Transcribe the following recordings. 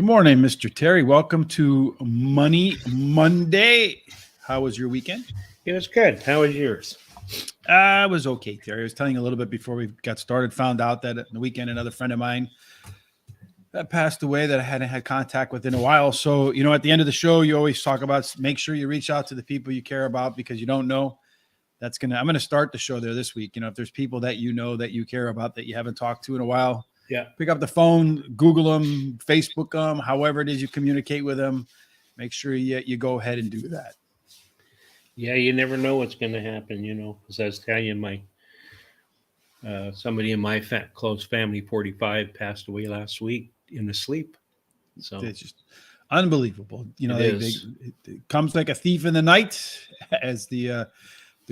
morning, Mr. Terry. Welcome to Money Monday. How was your weekend? It was good. How was yours? It was okay, Terry. I was telling you a little bit before we got started. Found out that the weekend another friend of mine that passed away that I hadn't had contact with in a while. So, at the end of the show, you always talk about make sure you reach out to the people you care about because you don't know. I'm going to start the show there this week. If there's people that that you care about that you haven't talked to in a while, pick up the phone, Google them, Facebook them, however it is you communicate with them. Make sure you go ahead and do that. Yeah, you never know what's going to happen, because I was telling you, somebody in my close family, 45, passed away last week in a sleep. So it's just unbelievable. It comes like a thief in the night, as the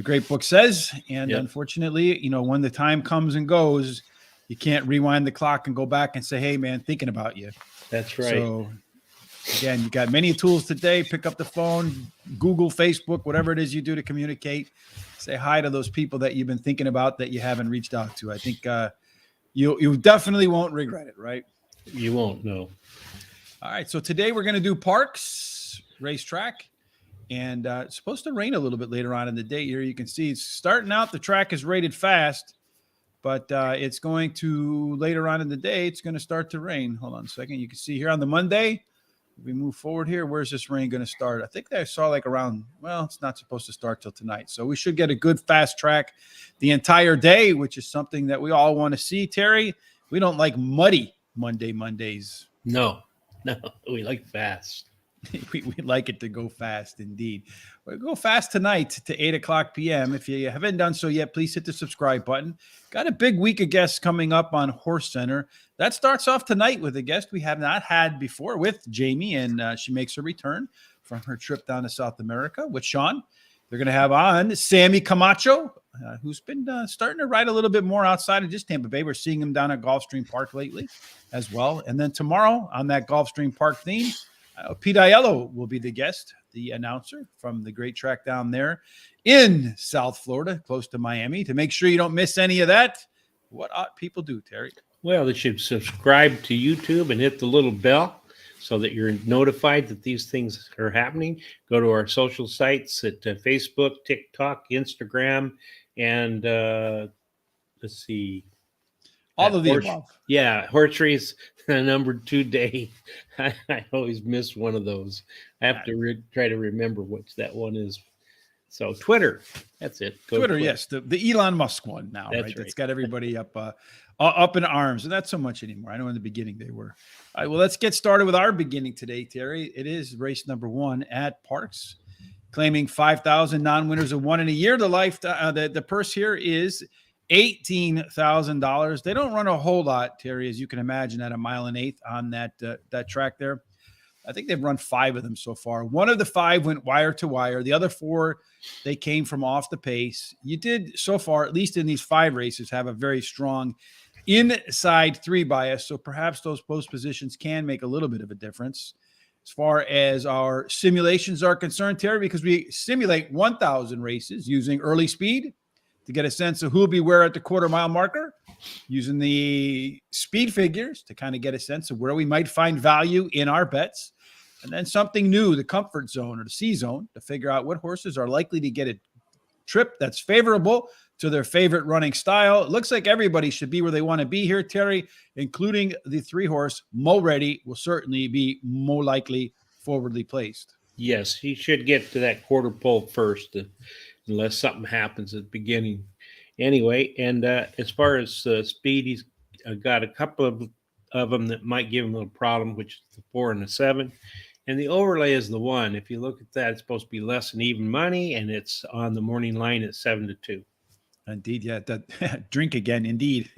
great book says. And unfortunately, when the time comes and goes, you can't rewind the clock and go back and say, hey, man, thinking about you. That's right. So, again, you got many tools today. Pick up the phone, Google, Facebook, whatever it is you do to communicate. Say hi to those people that you've been thinking about that you haven't reached out to. I think you definitely won't regret it, right? You won't, no. All right, so today we're going to do Parx racetrack. And it's supposed to rain a little bit later on in the day here. You can see it's starting out. The track is rated fast, but it's going to later on in the day, it's going to start to rain. Hold on a second. You can see here on the Monday, we move forward here. Where's this rain going to start? I think I saw it's not supposed to start till tonight. So we should get a good fast track the entire day, which is something that we all want to see. Terry, we don't like muddy Mondays. No, we like fast. We like it to go fast, indeed. We'll go fast tonight to 8 o'clock p.m. If you haven't done so yet, please hit the subscribe button. Got a big week of guests coming up on Horse Center. That starts off tonight with a guest we have not had before with Jamie, and she makes her return from her trip down to South America with Sean. They're going to have on Sammy Camacho, who's been starting to ride a little bit more outside of just Tampa Bay. We're seeing him down at Gulfstream Park lately as well. And then tomorrow on that Gulfstream Park theme, Pete Aiello will be the guest, the announcer from the great track down there in South Florida, close to Miami. To make sure you don't miss any of that, what ought people do, Terry? Well, they should subscribe to YouTube and hit the little bell so that you're notified that these things are happening. Go to our social sites at Facebook, TikTok, Instagram, and let's see. All of the above. Yeah, horse race number 2 day. I always miss one of those. I have to try to remember which that one is. So Twitter, that's it. Twitter, yes, the Elon Musk one now, right? That's got everybody up in arms, and not so much anymore. I know in the beginning they were. All right, well, let's get started with our beginning today, Terry. It is race number 1 at Parx, claiming 5,000 non-winners of one in a year. The purse here is $18,000. They don't run a whole lot, Terry, as you can imagine, at 1.1 miles on that track there. I think they've run 5 of them so far. One of the 5 went wire to wire. The other 4, they came from off the pace. You did so far, at least in these 5 races, have a very strong inside 3 bias. So perhaps those post positions can make a little bit of a difference as far as our simulations are concerned, Terry, because we simulate 1,000 races using early speed to get a sense of who will be where at the quarter-mile marker, using the speed figures to kind of get a sense of where we might find value in our bets, and then something new, the comfort zone or the C zone, to figure out what horses are likely to get a trip that's favorable to their favorite running style. It looks like everybody should be where they want to be here, Terry, including the 3-horse. Mo Ready will certainly be more likely forwardly placed. Yes, he should get to that quarter pole first, unless something happens at the beginning. Anyway, and as far as speed, he's got a couple of them that might give him a little problem, which is the 4 and the 7. And the overlay is the 1. If you look at that, it's supposed to be less than even money, and it's on the morning line at 7-2. Indeed, yeah. That drink again, indeed.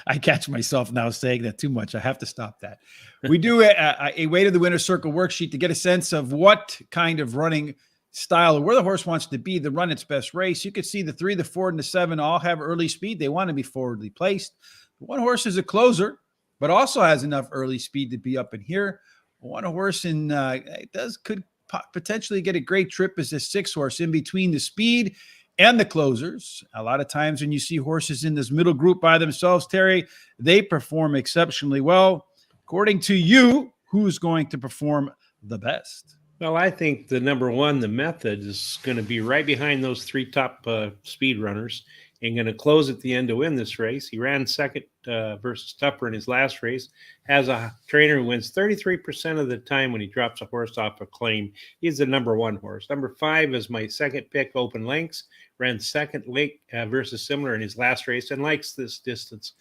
I catch myself now saying that too much. I have to stop that. We do a way to the winner's circle worksheet to get a sense of what kind of running style or where the horse wants to be to run its best race. You can see the 3, the 4, and the 7 all have early speed. They want to be forwardly placed. One horse is a closer, but also has enough early speed to be up in here. One horse could potentially get a great trip as a 6-horse in between the speed and the closers. A lot of times when you see horses in this middle group by themselves, Terry, they perform exceptionally well. According to you, who's going to perform the best? Well, I think the number one, the Method, is going to be right behind those three top speed runners and going to close at the end to win this race. He ran second versus Tupper in his last race. Has a trainer who wins 33% of the time when he drops a horse off a claim. He's the number one horse. Number 5 is my second pick, Open Lengths. Ran second late versus Similar in his last race and likes this distance.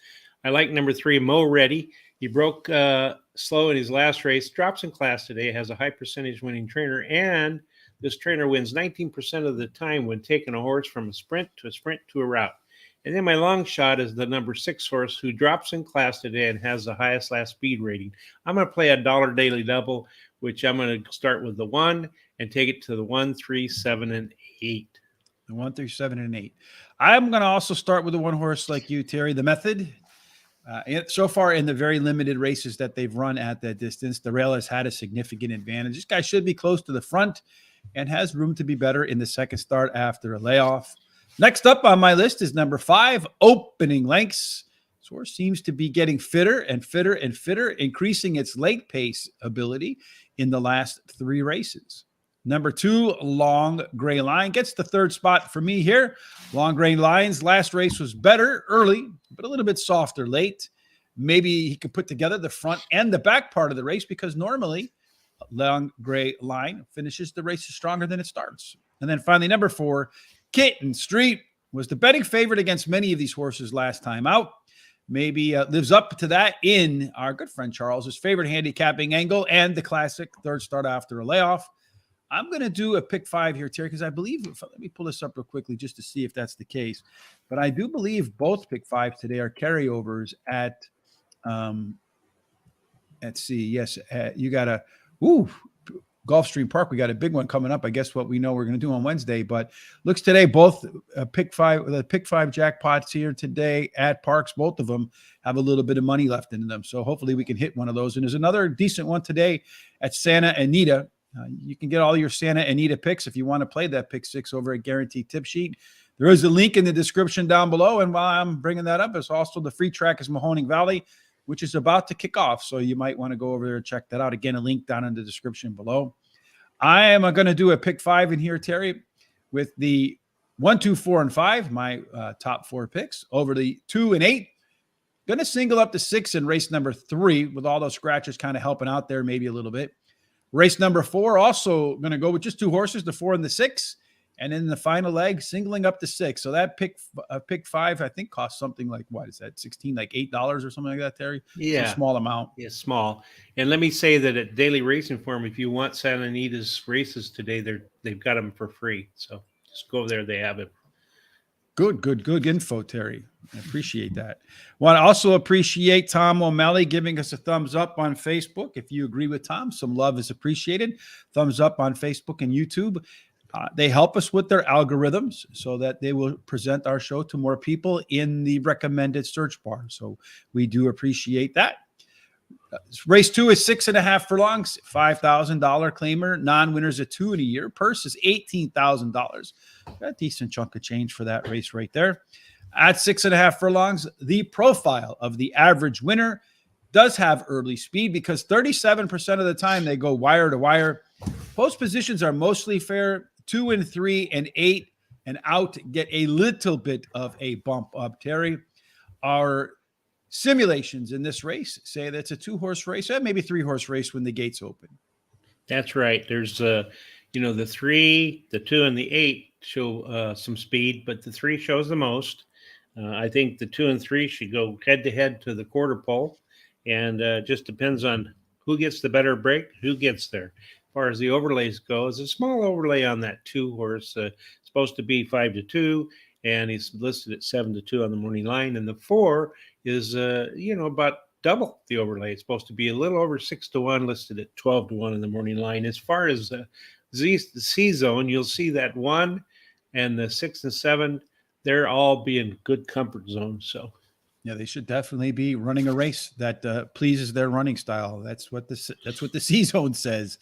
I like number 3, Mo Ready. He broke slow in his last race, drops in class today, has a high percentage winning trainer, and this trainer wins 19% of the time when taking a horse from a sprint to a route. And then my long shot is the number 6 horse who drops in class today and has the highest last speed rating. I'm going to play a $1 daily double, which I'm going to start with the 1 and take it to the 1, 3, 7, and 8. The 1 through 7 and 8. I'm going to also start with the one horse like you, Terry, the Method. So far in the very limited races that they've run at that distance, the rail has had a significant advantage. This guy should be close to the front and has room to be better in the second start after a layoff. Next up on my list is number 5, Opening Lengths. This horse seems to be getting fitter and fitter and fitter, increasing its late pace ability in the last 3 races. Number 2, Long Gray Line, gets the 3rd spot for me here. Long Gray Line's last race was better early, but a little bit softer late. Maybe he could put together the front and the back part of the race because normally Long Gray Line finishes the race stronger than it starts. And then finally, number 4, Kitten Street was the betting favorite against many of these horses last time out. Maybe lives up to that in our good friend Charles's favorite handicapping angle and the classic 3rd start after a layoff. I'm going to do a pick 5 here, Terry, because I believe, let me pull this up real quickly just to see if that's the case. But I do believe both pick 5s today are carryovers at, let's see, yes, you got a, Gulfstream Park. We got a big one coming up. I guess what we know we're going to do on Wednesday, but looks today, both the pick 5 jackpots here today at Parx, both of them have a little bit of money left in them. So hopefully we can hit one of those. And there's another decent one today at Santa Anita. You can get all your Santa Anita picks if you want to play that pick 6 over at Guaranteed Tip Sheet. There is a link in the description down below. And while I'm bringing that up, it's also the free track is Mahoning Valley, which is about to kick off. So you might want to go over there and check that out. Again, a link down in the description below. I am going to do a pick 5 in here, Terry, with the 1, 2, 4, and 5, my top 4 picks over the 2 and 8. Going to single up the 6 in race number 3 with all those scratches kind of helping out there maybe a little bit. Race number 4, also going to go with just 2 horses, the 4 and the 6. And in the final leg, singling up the 6. So that pick 5, I think, costs something like, what is that, 16, like $8 or something like that, Terry? Yeah. It's a small amount. Yeah, small. And let me say that at Daily Racing Form, if you want Santa Anita's races today, they've got them for free. So just go over there. They have it. Good info, Terry. I appreciate that. Want to also appreciate Tom O'Malley giving us a thumbs up on Facebook. If you agree with Tom, some love is appreciated. Thumbs up on Facebook and YouTube. They help us with their algorithms so that they will present our show to more people in the recommended search bar. So we do appreciate that. Race 2 is 6.5 furlongs, $5,000 claimer. Non-winners at 2 in a year. Purse is $18,000. A decent chunk of change for that race right there. At 6.5 furlongs, the profile of the average winner does have early speed because 37% of the time they go wire to wire. Post positions are mostly fair. 2 and 3 and 8 and out get a little bit of a bump up. Terry, our simulations in this race say that's a 2-horse race, maybe 3-horse race when the gates open. That's right. There's the 3, the 2, and the 8 show some speed, but the 3 shows the most. I think the 2 and 3 should go head to head to the quarter pole, and just depends on who gets the better break, who gets there. As far as the overlays go, is a small overlay on that 2 horse, supposed to be 5-2, and he's listed at 7-2 on the morning line, and the 4 is about double the overlay. It's supposed to be a little over 6-1, listed at 12-1 in the morning line. As far as the C zone, you'll see that 1 and the 6 and 7, they're all being good comfort zones. So yeah, they should definitely be running a race that pleases their running style. That's what the C zone says.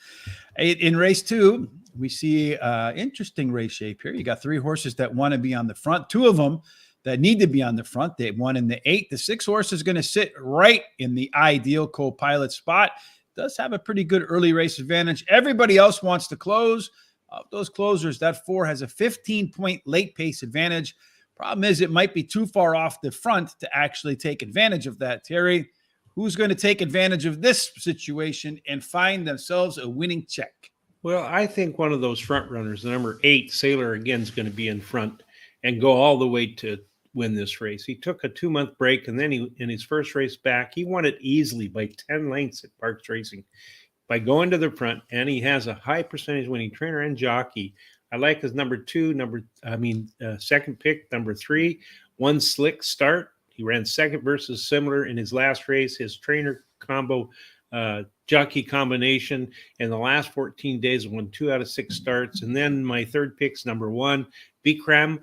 In race 2, we see interesting race shape here. You got 3 horses that want to be on the front, 2 of them that need to be on the front. They 1 in the 8. The 6 horse is going to sit right in the ideal co-pilot spot. does have a pretty good early race advantage. Everybody else wants to close. Of those closers, that 4 has a 15-point late pace advantage. Problem is, it might be too far off the front to actually take advantage of that. Terry, who's going to take advantage of this situation and find themselves a winning check? Well, I think one of those front runners, the number 8, Sailor, again, is going to be in front and go all the way to win this race. He took a 2-month break, and then in his first race back, he won it easily by 10 lengths at Parx Racing by going to the front, and he has a high percentage winning trainer and jockey. I like his number 2, second pick, number 3, One Slick Start. He ran second versus similar in his last race. His trainer combo, jockey combination in the last 14 days won 2 out of 6 starts. And then my third pick's number 1, Vikram.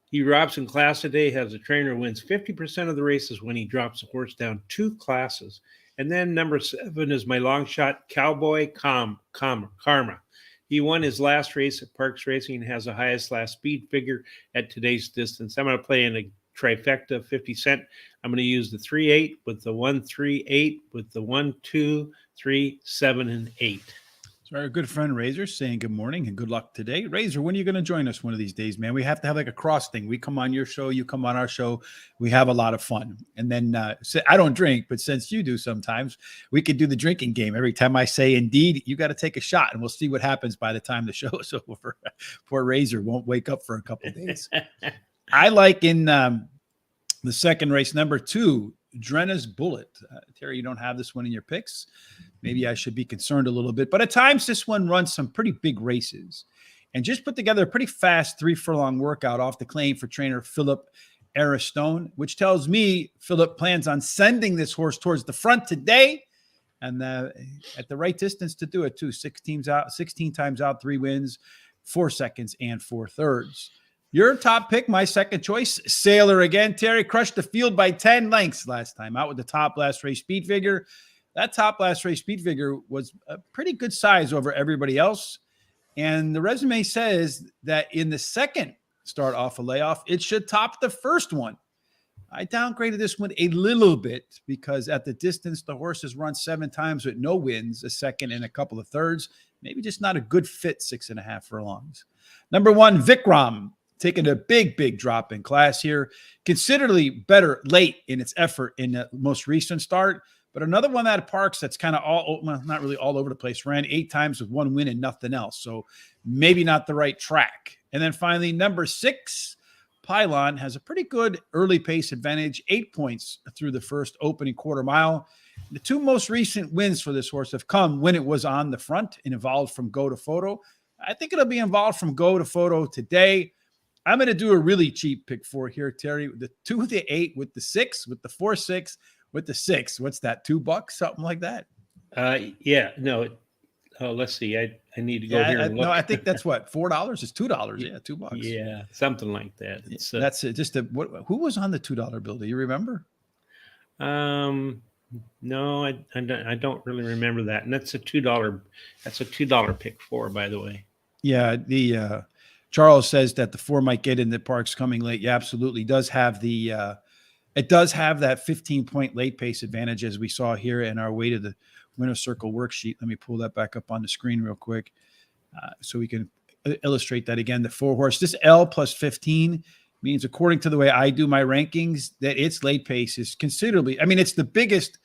He drops in class today, has a trainer, wins 50% of the races when he drops the horse down 2 classes. And then number 7 is my long shot, Cowboy Karma. He won his last race at Parx Racing and has the highest last speed figure at today's distance. I'm going to play in a trifecta, 50 cent. I'm going to use the 3-8 with the 1-3-8 with the 1-2, 3, 7, and 8. So our good friend Razor saying good morning and good luck today. Razor, when are you going to join us one of these days, man? We have to have like a cross thing. We come on your show, you come on our show. We have a lot of fun. And then I don't drink, but since you do sometimes, we could do the drinking game. Every time I say indeed, you got to take a shot, and we'll see what happens by the time the show is over. Poor Razor won't wake up for a couple of days. I like in the second race, number 2, Drena's Bullet. Terry, you don't have this one in your picks. Maybe I should be concerned a little bit. But at times, this one runs some pretty big races and just put together a pretty fast 3-furlong workout off the claim for trainer Philip Aristone, which tells me Philip plans on sending this horse towards the front today and at the right distance to do it, too. 16 times out, 3 wins, 4 seconds, and 4 thirds. Your top pick, my second choice, Sailor again. Terry crushed the field by 10 lengths last time out with the top last race speed figure. That top last race speed figure was a pretty good size over everybody else. And the resume says that in the second start off a layoff, it should top the first one. I downgraded this one a little bit because at the distance, the horse has run 7 times with no wins, a second and a couple of thirds. Maybe just not a good fit 6.5 furlongs. Number 1, Vikram. Taking a big drop in class here. Considerably better late in its effort in the most recent start. But another one out of Parx that's kind of not really all over the place. Ran 8 times with 1 win and nothing else. So maybe not the right track. And then finally, number 6, Pylon has a pretty good early pace advantage. 8 points through the first opening quarter mile. The 2 most recent wins for this horse have come when it was on the front and evolved from go to photo. I think it'll be involved from go to photo today. I'm going to do a really cheap pick 4 here, Terry. The 2, the 8 with the 6, with the 4, 6, with the 6. What's that? $2, something like that? Yeah, no. Let's see. I need to go here and look. No, I think that's what, $4? It's $2. Yeah, $2. Yeah, something like that. It's that's it. Just who was on the $2 bill? Do you remember? No, I don't really remember that. And that's a $2. That's a $2 pick 4, by the way. Yeah, the Charles says that the 4 might get in the Parx coming late. Yeah, absolutely. It does have it does have that 15-point late pace advantage as we saw here in our way to the winner circle worksheet. Let me pull that back up on the screen real quick so we can illustrate that again. The 4 horse, this L plus 15 means, according to the way I do my rankings, that its late pace is considerably, I mean, it's the biggest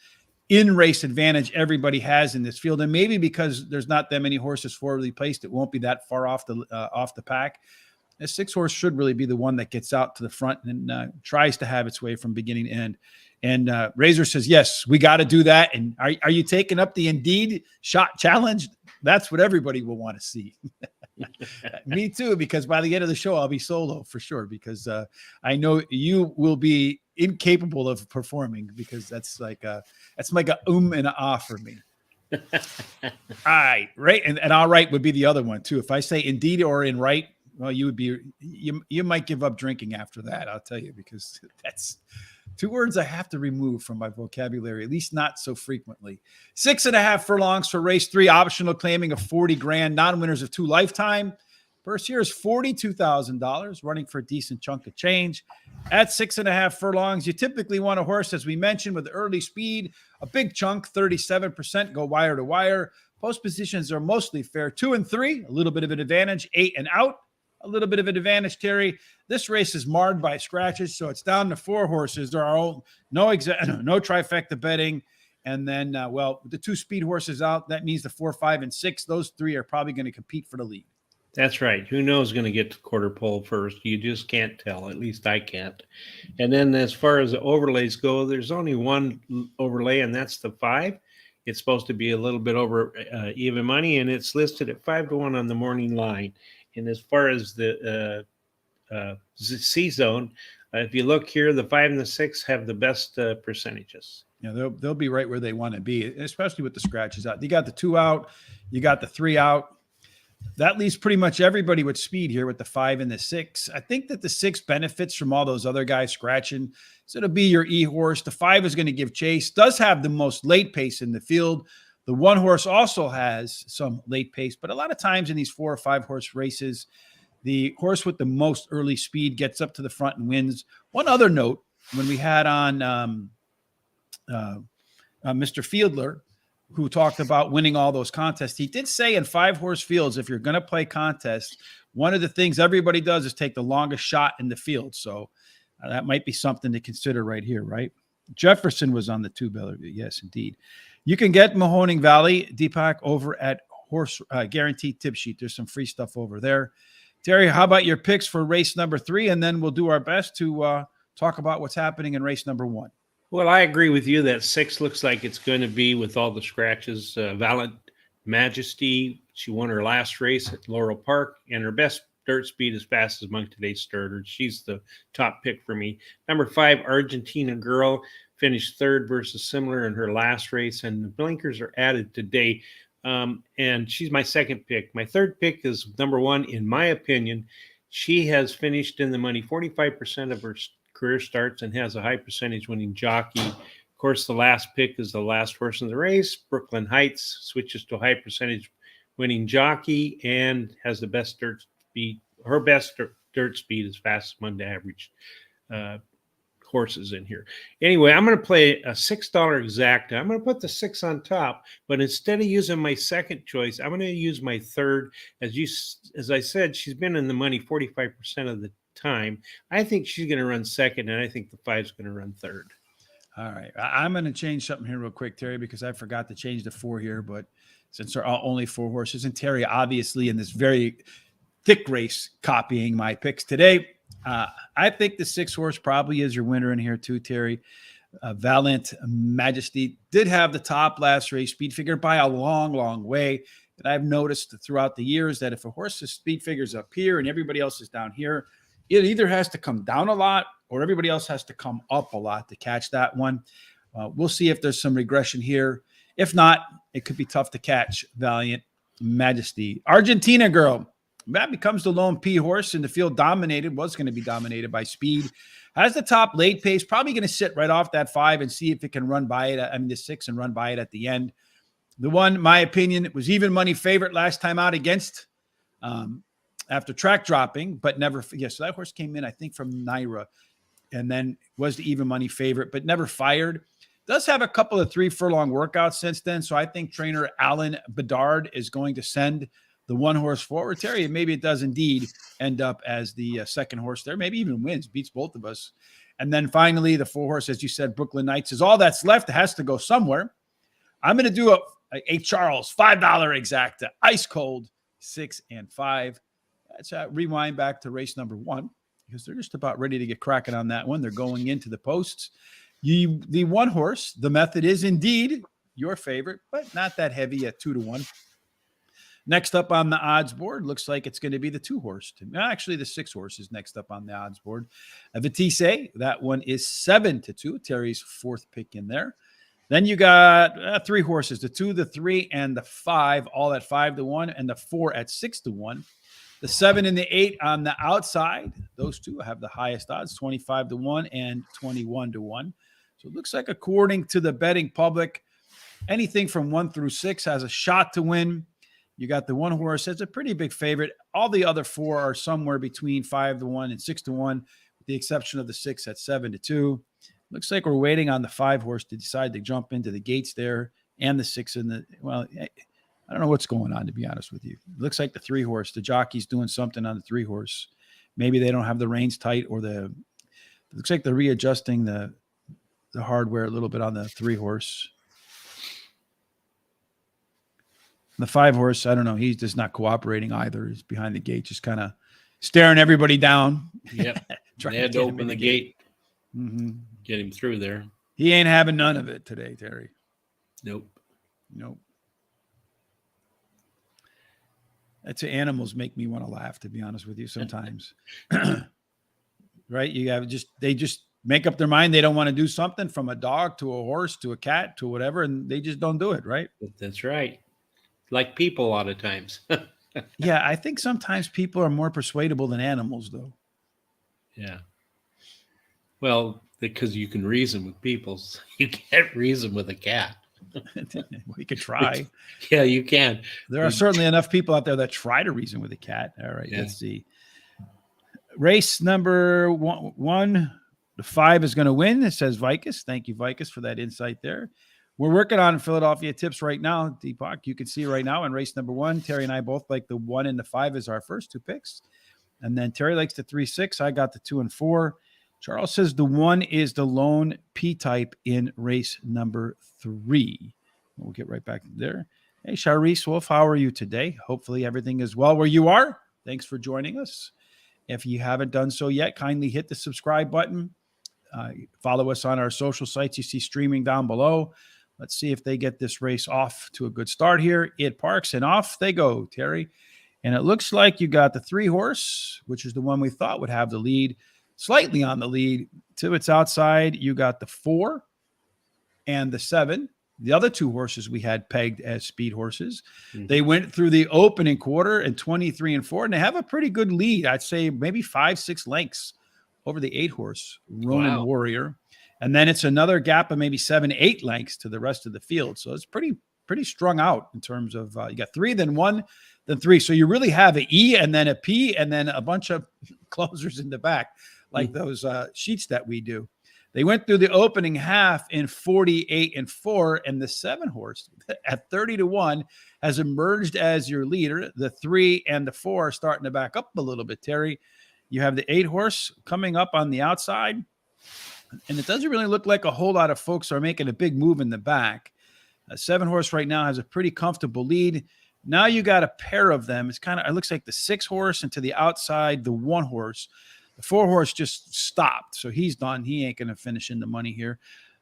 in-race advantage everybody has in this field. And maybe because there's not that many horses forwardly placed, it won't be that far off the pack. A 6 horse should really be the one that gets out to the front and tries to have its way from beginning to end. And Razor says, yes, we got to do that. And are you taking up the Indeed shot challenge? That's what everybody will want to see. Me too, because by the end of the show, I'll be solo for sure, because I know you will be incapable of performing, because that's like a and an ah for me. All right. Right. And all right would be the other one too. If I say indeed or in right, well, you might give up drinking after that. I'll tell you, because that's 2 words I have to remove from my vocabulary, at least not so frequently. 6.5 furlongs for race 3, optional claiming of 40 grand, non-winners of 2 lifetime. First here is $42,000, running for a decent chunk of change. At 6.5 furlongs, you typically want a horse, as we mentioned, with early speed, a big chunk, 37%, go wire to wire. Post positions are mostly fair. 2 and 3, a little bit of an advantage. 8 and out, a little bit of an advantage, Terry. This race is marred by scratches, so it's down to 4 horses. There are no trifecta betting. And then, with the 2 speed horses out, that means the 4, 5, and 6. Those 3 are probably going to compete for the lead. That's right. Who knows going to get to quarter pole first? You just can't tell. At least I can't. And then as far as the overlays go, there's only one overlay, and that's the 5. It's supposed to be a little bit over even money, and it's listed at 5-1 on the morning line. And as far as the C zone, if you look here, the 5 and the 6 have the best percentages. Yeah, they'll be right where they want to be, especially with the scratches out. You got the 2 out, you got the 3 out. That leaves pretty much everybody with speed here with the 5 and the 6. I think that the 6 benefits from all those other guys scratching. So it'll be your E horse. The 5 is going to give chase, does have the most late pace in the field. The 1 horse also has some late pace, but a lot of times in these 4 or 5 horse races, the horse with the most early speed gets up to the front and wins. One other note, when we had on Mr. Fiedler, who talked about winning all those contests, he did say in 5 horse fields, if you're going to play contests, one of the things everybody does is take the longest shot in the field. So that might be something to consider right here, right? Jefferson was on the 2 Bellevue. Yes, indeed. You can get Mahoning Valley, Deepak, over at Horse Guaranteed Tip Sheet. There's some free stuff over there. Terry, how about your picks for race number 3? And then we'll do our best to talk about what's happening in race number 1. Well, I agree with you that 6 looks like it's going to be with all the scratches. Valiant Majesty, she won her last race at Laurel Park, and her best dirt speed is fast as Monk today's starter. She's the top pick for me. Number 5, Argentina Girl, finished 3rd versus similar in her last race, and the blinkers are added today. And she's my 2nd pick. My 3rd pick is number 1, in my opinion. She has finished in the money 45% of her career starts and has a high percentage winning jockey. Of course, the last pick is the last horse in the race. Brooklyn Heights switches to a high percentage winning jockey and has the best dirt speed. Her best dirt speed is fastest Monday average horses in here. Anyway, I'm going to play a $6 exacta. I'm going to put the 6 on top, but instead of using my 2nd choice, I'm going to use my 3rd. As I said, she's been in the money 45% of the time. I think she's going to run 2nd, and I think the 5 is going to run 3rd. All right. I'm going to change something here real quick, Terry, because I forgot to change the 4 here, but since there are only 4 horses, and Terry, obviously, in this very thick race, copying my picks today, I think the 6 horse probably is your winner in here too, Terry. Valiant Majesty did have the top last race speed figure by a long, long way. And I've noticed throughout the years that if a horse's speed figure's up here and everybody else is down here, it either has to come down a lot or everybody else has to come up a lot to catch that one. We'll see if there's some regression here. If not, it could be tough to catch Valiant Majesty. Argentina Girl, that becomes the lone P horse in the field, was going to be dominated by speed. Has the top late pace, probably going to sit right off that 5 and see if it can run by it. The 6 and run by it at the end. The one, my opinion, it was even money favorite last time out against after track dropping, but never. Yes, so that horse came in, I think, from Naira, and then was the even money favorite, but never fired. Does have a couple of 3 furlong workouts since then, so I think trainer Alan Bedard is going to send the 1 horse forward. Terry, maybe it does indeed end up as the 2nd horse there. Maybe even wins, beats both of us. And then finally, the 4 horse, as you said, Brooklyn Knights is all that's left. It has to go somewhere. I'm going to do a Charles $5 exacta, ice cold 6 and 5. Let's rewind back to race number 1 because they're just about ready to get cracking on that one. They're going into the posts. The 1 horse, the method is indeed your favorite, but not that heavy at 2-1. Next up on the odds board, looks like it's going to be the 2 horse. Actually, the 6 horse is next up on the odds board. Vitesse, that one is 7-2. Terry's 4th pick in there. Then you got 3 horses, the 2, the 3, and the 5, all at 5-1, and the 4 at 6-1. The 7 and the 8 on the outside, those 2 have the highest odds, 25-1 and 21-1. So it looks like, according to the betting public, anything from 1 through 6 has a shot to win. You got the one horse that's a pretty big favorite. All the other four are somewhere between 5-1 and 6-1, with the exception of the 6 at 7-2. Looks like we're waiting on the 5 horse to decide to jump into the gates there, and the 6 in the, well, I don't know what's going on, to be honest with you. It looks like the 3 horse, the jockey's doing something on the 3 horse. Maybe they don't have the reins tight, or it looks like they're readjusting the hardware a little bit on the 3 horse. The 5 horse, I don't know. He's just not cooperating either. He's behind the gate, just kind of staring everybody down. Yep. They had to open the gate. Mm-hmm. Get him through there. He ain't having none of it today, Terry. Nope. That's animals make me want to laugh, to be honest with you, sometimes. Right? They just make up their mind they don't want to do something, from a dog to a horse to a cat to whatever, and they just don't do it, right? That's right. Like people a lot of times. Yeah, I think sometimes people are more persuadable than animals, though. Yeah. Well, because you can reason with people. You can't reason with a cat. We could try. Yeah, you can. There are certainly enough people out there that try to reason with a cat. All right, Yeah. Let's see. Race number one, the 5 is going to win. It says Vicus. Thank you, Vicus, for that insight there. We're working on Philadelphia tips right now, Deepak. You can see right now in race number 1, Terry and I both like the 1 and the 5 as our first 2 picks. And then Terry likes the 3, 6. I got the 2 and 4. Charles says the 1 is the lone P-type in race number 3. We'll get right back there. Hey, Charisse Wolf, how are you today? Hopefully everything is well where you are. Thanks for joining us. If you haven't done so yet, kindly hit the subscribe button. Follow us on our social sites you see streaming down below. Let's see if they get this race off to a good start here. It Parx, and off they go, Terry. And it looks like you got the 3 horse, which is the one we thought would have the lead, slightly on the lead. To its outside, you got the 4 and the 7. The other 2 horses we had pegged as speed horses. Mm-hmm. They went through the opening quarter in 23 and 4, and they have a pretty good lead. I'd say maybe 5-6 lengths over the 8 horse Roman Warrior. And then it's another gap of maybe 7-8 lengths to the rest of the field. So it's pretty strung out in terms of you got 3, then 1, then 3. So you really have an E and then a P and then a bunch of closers in the back, like those sheets that we do. They went through the opening half in 48 and 4, and the 7 horse at 30-1 has emerged as your leader. The 3 and the 4 are starting to back up a little bit, Terry. You have the 8 horse coming up on the outside, and it doesn't really look like a whole lot of folks are making a big move in the back. 7 horse right now has a pretty comfortable lead. Now you got a pair of them. It looks like the 6 horse, and to the outside, the 1 horse. The 4 horse just stopped, so he's done. He ain't going to finish in the money here.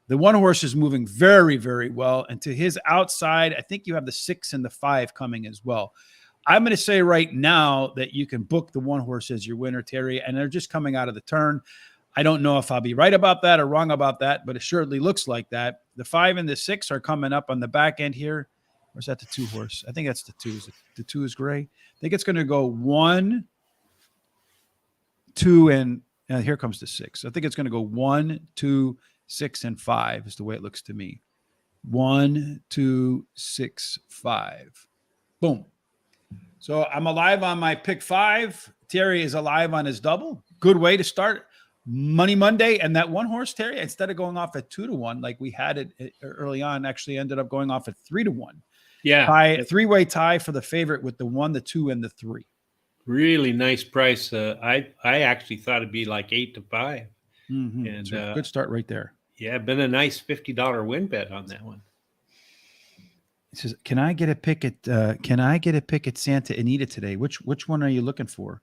The 1 horse is moving very, very well, and to his outside, I think you have the 6 and the 5 coming as well. I'm going to say right now that you can book the 1 horse as your winner, Terry, and they're just coming out of the turn. I don't know if I'll be right about that or wrong about that, but it surely looks like that. The 5 and the 6 are coming up on the back end here. Or is that the 2 horse? I think that's the 2. The 2 is gray. I think it's going to go 1, 2, and here comes the 6. I think it's going to go 1, 2, 6, and 5 is the way it looks to me. 1, 2, 6, 5. Boom. So I'm alive on my pick 5. Terry is alive on his double. Good way to start Money Monday. And that 1 horse, Terry, instead of going off at 2-1 like we had it early on, actually ended up going off at 3-1. Yeah. 3-way tie for the favorite with the 1, the 2, and the 3. Really nice price. I actually thought it'd be like 8-5. Mm-hmm. And so good start right there. Yeah, been a nice $50 win bet on that one. It says, "Can I get a pick at Santa Anita today? Which one are you looking for,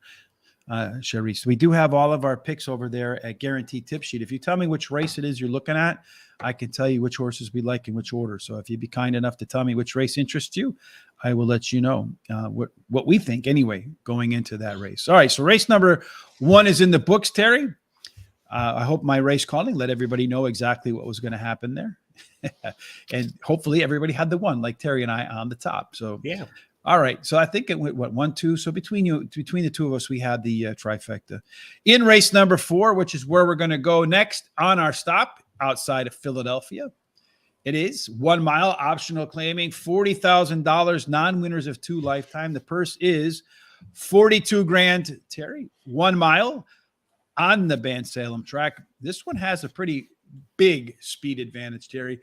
Charisse?" We do have all of our picks over there at Guaranteed Tip Sheet. If you tell me which race it is you're looking at, I can tell you which horses we like in which order. So if you'd be kind enough to tell me which race interests you, I will let you know what we think anyway going into that race. All right, so race number 1 is in the books, Terry. I hope my race calling let everybody know exactly what was going to happen there. And hopefully everybody had the 1 like Terry and I on the top. So yeah. All right. So I think it went 1, 2. So between the 2 of us, we had the trifecta. In race number 4, which is where we're going to go next on our stop outside of Philadelphia, It is 1 mile, optional claiming, $40,000, non-winners of 2 lifetime. The purse is 42 grand. Terry, 1 mile on the Van Salem track. This one has a pretty big speed advantage, Terry.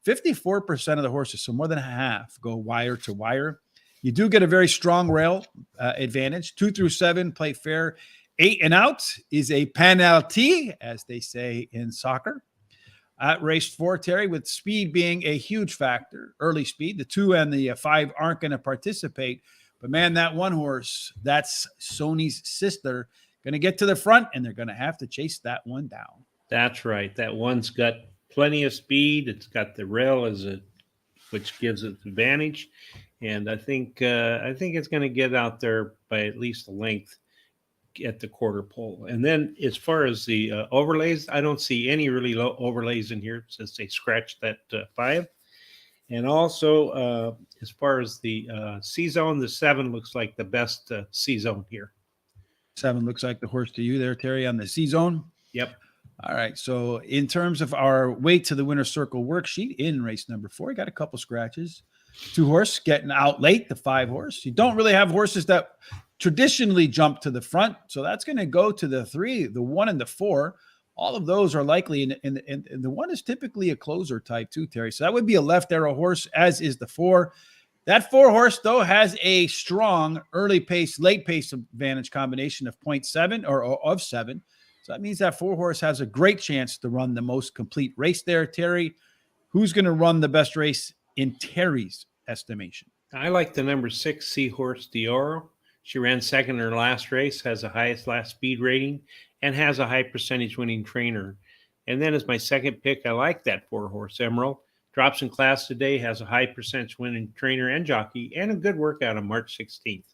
54% of the horses, so more than half, go wire to wire. You do get a very strong rail advantage. 2 through 7 play fair. 8 and out is a penalty, as they say in soccer. At race 4, Terry, with speed being a huge factor, early speed. The 2 and the 5 aren't going to participate. But, man, that one horse, that's Sony's sister, going to get to the front, and they're going to have to chase that one down. That's right. That one's got plenty of speed. It's got the rail which gives it advantage. And I think it's going to get out there by at least a length at the quarter pole. And then as far as the overlays, I don't see any really low overlays in here since they scratched that 5. And also as far as the C zone, the 7 looks like the best C zone here. 7 looks like the horse to you there, Terry, on the C zone. Yep. All right. So in terms of our way to the winner's circle worksheet in race number 4, we got a couple scratches. 2 horse getting out late, the 5 horse. You don't really have horses that traditionally jump to the front. So that's going to go to the 3, the 1 and the 4. All of those are likely. And the 1 is typically a closer type too, Terry. So that would be a left arrow horse, as is the 4. That 4 horse, though, has a strong early pace, late pace advantage combination of 0.7 or of 7. So that means that 4 horse has a great chance to run the most complete race there, Terry. Who's going to run the best race in Terry's estimation? I like the number 6 Seahorse Dioro. She ran second in her last race, has the highest last speed rating, and has a high percentage winning trainer. And then as my second pick, I like that 4 horse Emerald. Drops in class today, has a high percentage winning trainer and jockey, and a good workout on March 16th.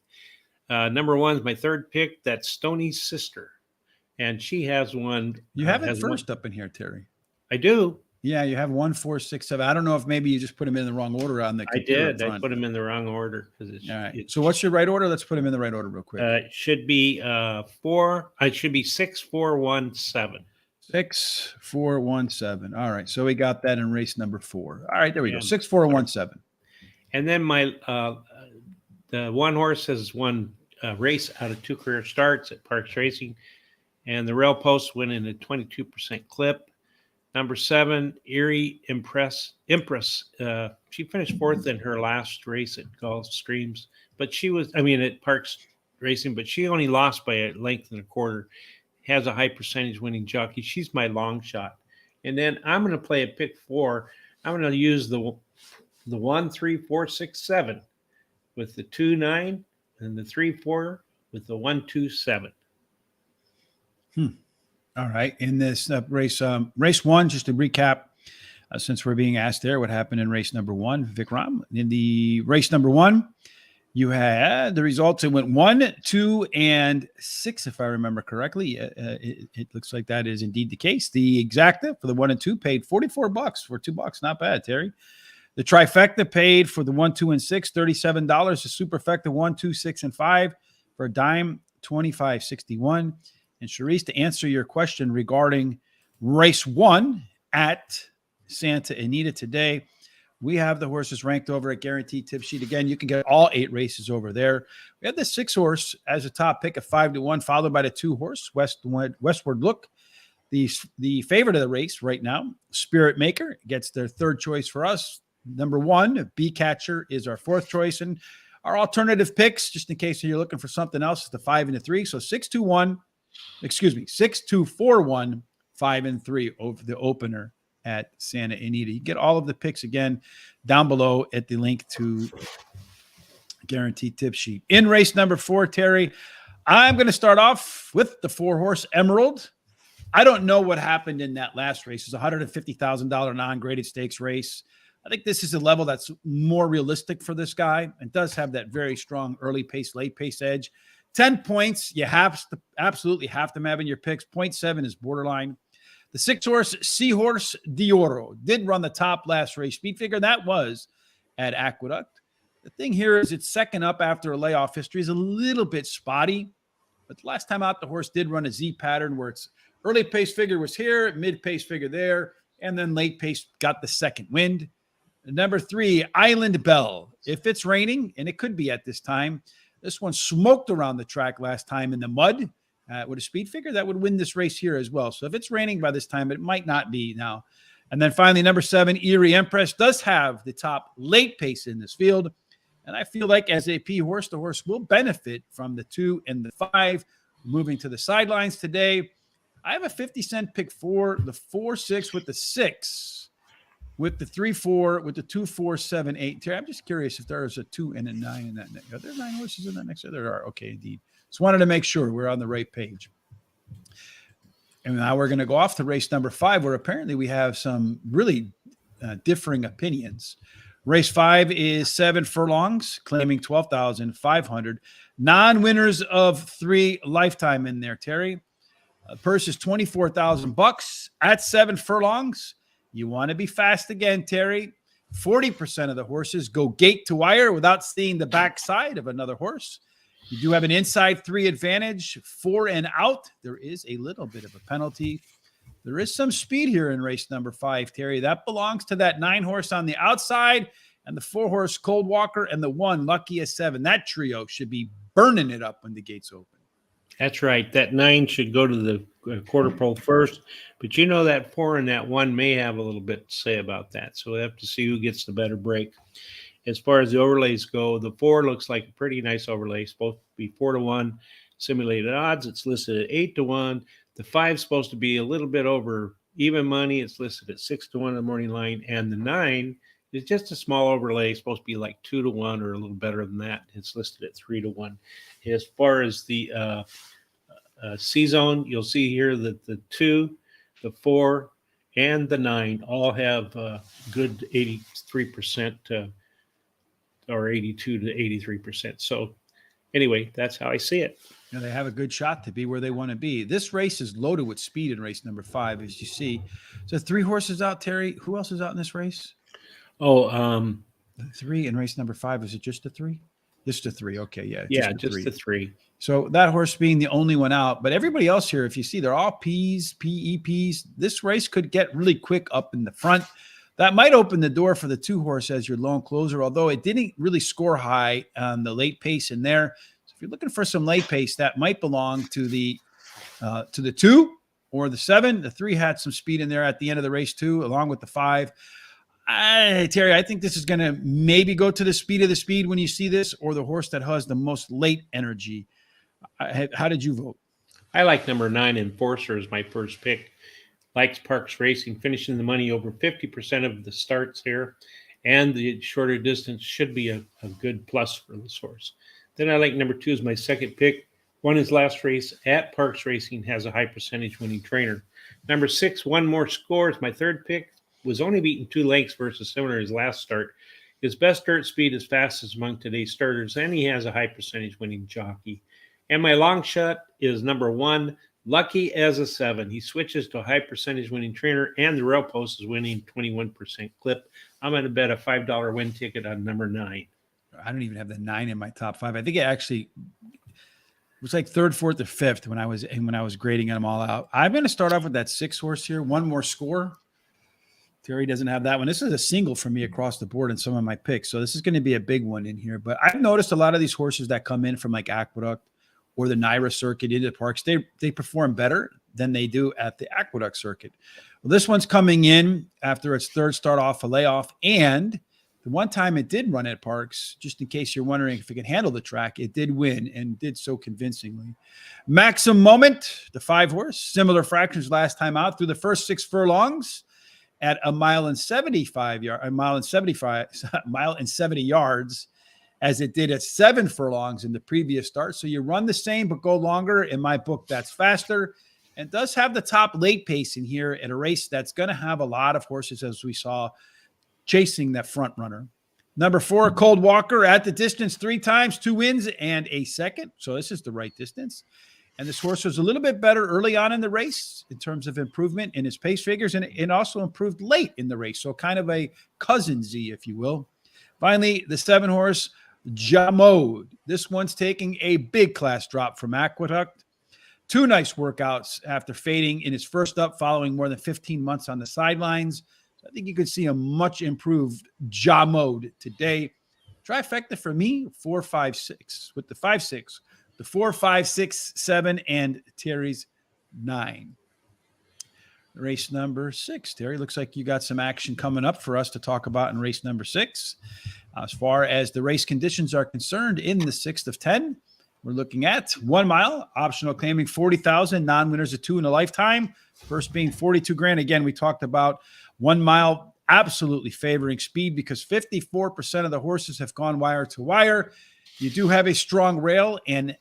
Number 1 is my third pick. That's Stoney's sister. And she has one. You have it first up in here, Terry. I do. Yeah, you have 1, 4, 6, 7. I don't know if maybe you just put them in the wrong order on the computer. I did. I put them in the wrong order. All right. So what's your right order? Let's put them in the right order real quick. It should be 4. It should be 6, 4, 1, 7. 6, 4, 1, 7. All right. So we got that in race number 4. All right. There we go. 6, 4, 1, 7. And then my the 1 horse has won race out of 2 career starts at Parx Racing, and the rail post went in a 22% clip. Number 7, Erie Empress. She finished 4th in her last race at Gulfstreams, but at Parx Racing, but she only lost by a length and a quarter. Has a high percentage winning jockey. She's my long shot. And then I'm going to play a pick 4. I'm going to use the 1, 3, 4, 6, 7 with the 2, 9 and the 3, 4 with the 1, 2, 7. All right. In this race 1, just to recap, since we're being asked there, what happened in race number 1, Vikram. In the race number 1, you had the results. It went 1, 2, and 6, if I remember correctly. It looks like that is indeed the case. The exacta for the 1 and 2 paid $44 for $2. Not bad, Terry. The trifecta paid for the 1, 2, and 6, $37. The superfecta 1, 2, 6, and 5 for a dime, $25.61. And Charisse, to answer your question regarding race 1 at Santa Anita today, we have the horses ranked over at Guaranteed Tip Sheet. Again, you can get all 8 races over there. We have the 6 horse as a top pick of 5-1, followed by the 2 horse, Westward Look. The favorite of the race right now, Spirit Maker, gets their 3rd choice for us. Number 1, Bee Catcher, is our 4th choice. And our alternative picks, just in case you're looking for something else, is the 5 and the 3. So 6, 2, 4, 1, 5 and 3 over the opener at Santa Anita. You get all of the picks again down below at the link to Guaranteed Tip Sheet. In race number 4, Terry, I'm going to start off with the 4 horse Emerald. I don't know what happened in that last race. It's a $150,000 non-graded stakes race. I think this is a level that's more realistic for this guy. It does have that very strong early pace, late pace edge. 10 points, you absolutely have to have in your picks. 0.7 is borderline. The 6 horse Seahorse Dioro did run the top last race speed figure. That was at Aqueduct. The thing here is it's second up after a layoff. History is a little bit spotty, but the last time out, the horse did run a Z pattern where its early pace figure was here, mid pace figure there, and then late pace got the second wind. Number 3, Island Belle. If it's raining, and it could be at this time, this one smoked around the track last time in the mud. With a speed figure, that would win this race here as well. So if it's raining by this time, it might not be now. And then finally, number 7, Erie Empress does have the top late pace in this field. And I feel like as a P horse, the horse will benefit from the 2 and the 5 moving to the sidelines today. I have a 50-cent pick for the 4-6 with the 6, with the 3-4, with the 2-4-7-8. Terry, I'm just curious if there is a 2 and a 9 in that. Are there 9 horses in that next? There are. Okay, indeed. Just wanted to make sure we're on the right page. And now we're going to go off to race number 5, where apparently we have some really differing opinions. Race 5 is 7 furlongs, claiming 12,500. Non-winners of 3 lifetime in there, Terry. Purse is $24,000 at 7 furlongs. You want to be fast again, Terry. 40% of the horses go gate to wire without seeing the backside of another horse. You do have an inside 3 advantage, 4 and out. There is a little bit of a penalty. There is some speed here in race number 5, Terry. That belongs to that 9 horse on the outside and the 4 horse Cold Walker and the 1 Lucky as 7. That trio should be burning it up when the gates open. That's right. That 9 should go to the quarter pole first. But you know that 4 and that 1 may have a little bit to say about that. So we'll have to see who gets the better break. As far as the overlays go, the 4 looks like a pretty nice overlay. It's supposed to be 4-1 simulated odds. It's listed at 8-1. The 5 is supposed to be a little bit over even money. It's listed at 6-1 in the morning line. And the 9 is just a small overlay. It's supposed to be like 2-1 or a little better than that. It's listed at 3-1. As far as the C-zone, you'll see here that the 2, the 4, and the 9 all have good 83% or 82 to 83%. So anyway, that's how I see it. You know, they have a good shot to be where they want to be. This race is loaded with speed in race number 5, as you see. So 3 horses out, Terry. Who else is out in this race? Oh, 3 in race number 5. Is it just the 3? Just the 3. Okay, yeah. Just the 3. So that horse being the only one out, but everybody else here, if you see, they're all P's, PEPs. This race could get really quick up in the front. That might open the door for the 2 horse as your lone closer, although it didn't really score high on the late pace in there. So if you're looking for some late pace, that might belong to the 2 or the 7. The 3 had some speed in there at the end of the race too, along with the 5. Terry, I think this is going to maybe go to the speed of the speed when you see this, or the horse that has the most late energy. How did you vote? I like number 9, Enforcer, as my first pick. Likes Parx Racing, finishing the money over 50% of the starts here, and the shorter distance should be a good plus for this horse. Then I like number 2 as my second pick. Won his last race at Parx Racing, has a high percentage winning trainer. Number 6, One More Score, is my third pick. Was only beaten 2 lengths versus similar his last start. His best dirt speed is fastest among today's starters, and he has a high percentage winning jockey. And my long shot is number 1, Lucky as a 7. He switches to a high percentage winning trainer, and the rail post is winning 21% clip. I'm going to bet a $5 win ticket on number 9. I don't even have the 9 in my top 5. I think it actually was like 3rd, 4th, or 5th when I was grading them all out. I'm going to start off with that 6 horse here. One More Score. Terry doesn't have that one. This is a single for me across the board in some of my picks. So this is going to be a big one in here. But I've noticed a lot of these horses that come in from like Aqueduct or the Naira circuit into the Parx, they perform better than they do at the Aqueduct circuit. Well, this one's coming in after its 3rd start off a layoff. And the one time it did run at Parx, just in case you're wondering if it can handle the track, it did win and did so convincingly. Maximum Moment, the 5 horse, similar fractions last time out through the first 6 furlongs at a mile and 70 yards, as it did at 7 furlongs in the previous start. So you run the same, but go longer. In my book, that's faster, and does have the top late pace in here at a race that's going to have a lot of horses, as we saw, chasing that front runner. Number 4, Cold Walker at the distance 3 times, 2 wins and a second. So this is the right distance. And this horse was a little bit better early on in the race in terms of improvement in his pace figures, and also improved late in the race. So kind of a cousin Z, if you will. Finally, the 7 horse, Jamode. This one's taking a big class drop from Aqueduct. 2 nice workouts after fading in his first up following more than 15 months on the sidelines. So I think you could see a much improved jaw mode today. Trifecta for me, 4, 5, 6. With the 5, 6, the 4, 5, 6, 7, and Terry's 9. Race number 6. Terry, looks like you got some action coming up for us to talk about in race number 6. As far as the race conditions are concerned, in the 6th of 10, we're looking at 1 mile, optional claiming 40,000, non-winners of 2 in a lifetime. First being 42 grand. Again, we talked about 1 mile absolutely favoring speed because 54% of the horses have gone wire to wire. You do have a strong rail and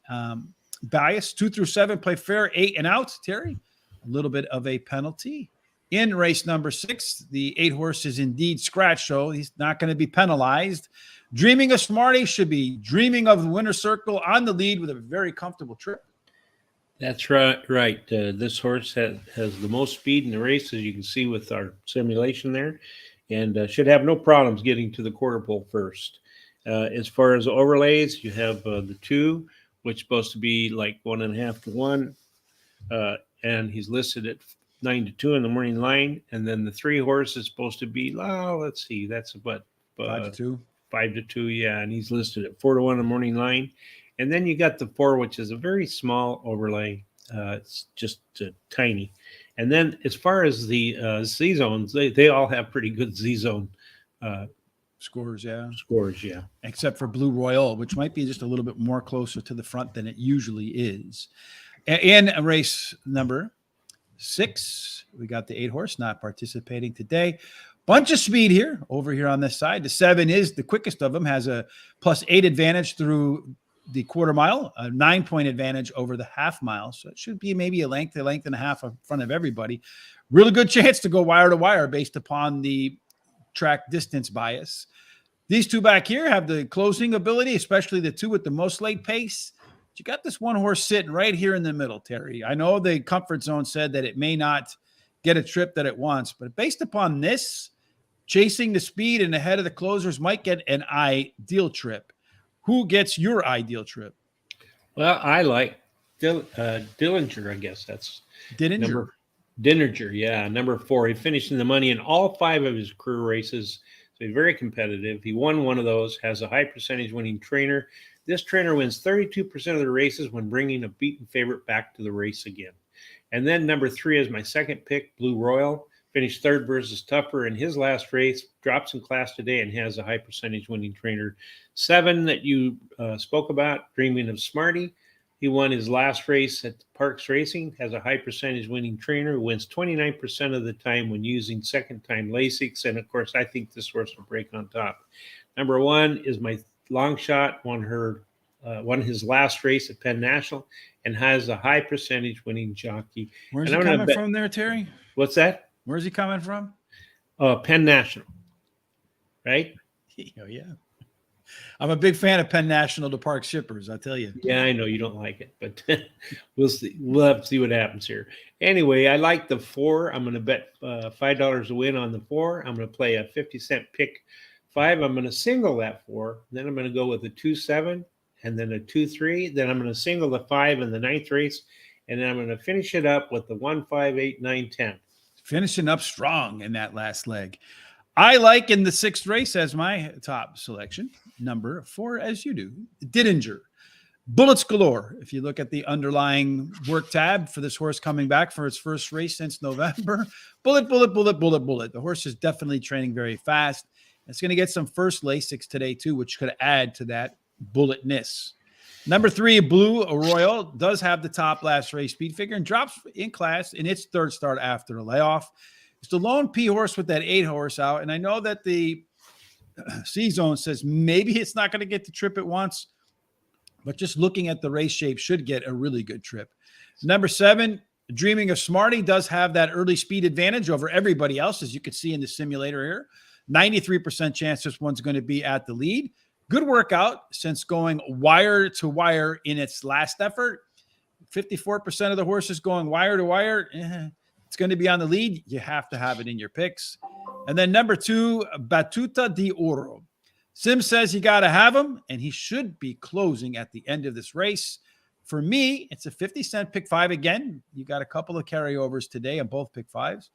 bias. 2 through 7 play fair, 8 and out. Terry, a little bit of a penalty. In race number 6, the 8 horse is indeed scratched, so he's not going to be penalized. Dreaming of Smarty should be dreaming of the winner's circle on the lead with a very comfortable trip. That's right. This horse has the most speed in the race, as you can see with our simulation there, and should have no problems getting to the quarter pole first. As far as overlays, you have the 2, which is supposed to be like 1.5 to 1, and he's listed at 9 to 2 in the morning line, and then the 3 horse is supposed to be, let's see, that's about 5 to 2. 5 to 2, yeah, and he's listed at 4 to 1 in the morning line. And then you got the 4, which is a very small overlay. It's just tiny. And then as far as the Z zones, they all have pretty good Z zone scores, yeah. Except for Blue Royal, which might be just a little bit more closer to the front than it usually is. In race number 6, we got the 8 horse not participating today. Bunch of speed here over here on this side. The 7 is the quickest of them, has a +8 advantage through the quarter mile, a 9-point advantage over the half mile. So it should be maybe a length and a half in front of everybody. Really good chance to go wire to wire based upon the track distance bias. These 2 back here have the closing ability, especially the 2 with the most late pace. But you got this 1 horse sitting right here in the middle, Terry. I know the comfort zone said that it may not get a trip that it wants, but based upon this, chasing the speed and ahead of the closers might get an ideal trip. Who gets your ideal trip? Well, I like Dillinger, I guess that's Dillinger. Dillinger, yeah, number 4. He finished in the money in all 5 of his career races, so he's very competitive. He won one of those, has a high percentage winning trainer. This trainer wins 32% of the races when bringing a beaten favorite back to the race again. And then number 3 is my second pick, Blue Royal. Finished 3rd versus Tougher in his last race, drops in class today, and has a high percentage winning trainer. 7 that you spoke about, Dreaming of Smarty. He won his last race at Parx Racing, has a high percentage winning trainer, wins 29% of the time when using second-time Lasix. And, of course, I think this horse will break on top. Number 1 is my long shot, won his last race at Penn National, and has a high percentage winning jockey. Where's he coming from there, Terry? What's that? Where's he coming from? Penn National, right? Oh, yeah. I'm a big fan of Penn National to Park Shippers, I tell you. Yeah, I know you don't like it, but we'll see. We'll have to see what happens here. Anyway, I like the 4. I'm going to bet $5 a win on the 4. I'm going to play a 50-cent pick 5. I'm going to single that 4. Then I'm going to go with a 2-7 and then a 2-3. Then I'm going to single the 5 in the 9th race, and then I'm going to finish it up with the 1, 5, 8, 9, 10. Finishing up strong in that last leg. I like in the 6th race as my top selection, number 4, as you do, Dillinger. Bullets galore. If you look at the underlying work tab for this horse coming back for its first race since November, bullet. The horse is definitely training very fast. It's going to get some first Lasix today too, which could add to that bulletness. Number 3, Blue Royal, does have the top last race speed figure and drops in class in its 3rd start after a layoff. It's the lone P horse with that 8 horse out. And I know that the C zone says maybe it's not going to get the trip it wants, but just looking at the race shape should get a really good trip. Number 7, Dreaming of Smarty, does have that early speed advantage over everybody else, as you can see in the simulator here. 93% chance this one's going to be at the lead. Good workout since going wire to wire in its last effort. 54% of the horses going wire to wire. It's going to be on the lead. You have to have it in your picks. And then number 2, Batuta de Oro. Sim says you got to have him, and he should be closing at the end of this race. For me, it's a 50-cent pick 5 again. You got a couple of carryovers today on both pick 5s.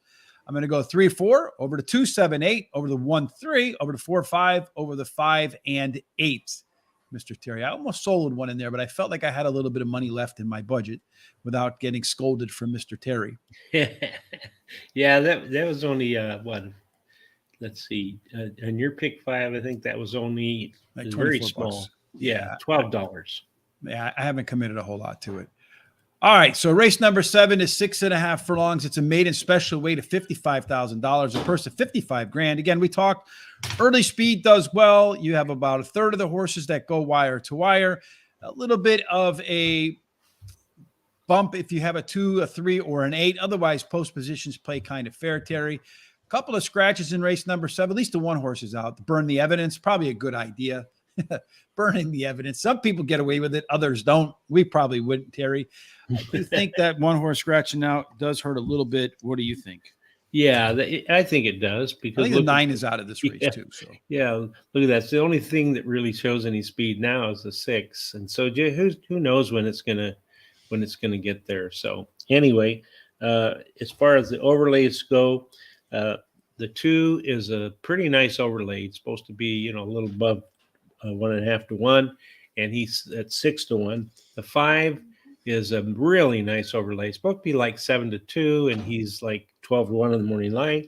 I'm going to go 3-4 over the 2-7-8, over the 1-3, over the 4-5, over the 5 and 8. Mr. Terry, I almost sold one in there, but I felt like I had a little bit of money left in my budget without getting scolded from Mr. Terry. Yeah, that was only what? Let's see. On your pick 5, I think that was only Like very 24 small. bucks. Yeah, $12. Yeah, I haven't committed a whole lot to it. All right, so race number 7 is 6.5 furlongs. It's a maiden special weight of $55,000, a purse of $55,000. Again, we talked early speed does well. You have about a third of the horses that go wire to wire. A little bit of a bump if you have a 2, a 3, or an 8. Otherwise, post positions play kind of fair, Terry. A couple of scratches in race number 7. At least the one horse is out. Burn the evidence, probably a good idea. Burning the evidence. Some people get away with it. Others don't. We probably wouldn't, Terry. I do think that one horse scratching out does hurt a little bit. What do you think? Yeah, I think it does, I because think the 9 is out of this race too. So yeah, look at that. It's the only thing that really shows any speed now is the 6, and so who knows when it's gonna get there. So anyway, as far as the overlays go, the 2 is a pretty nice overlay. It's supposed to be a little above 1.5 to 1, and he's at 6 to 1. The 5 is a really nice overlay. It's supposed to be like 7 to 2, and he's like 12 to 1 in the morning line.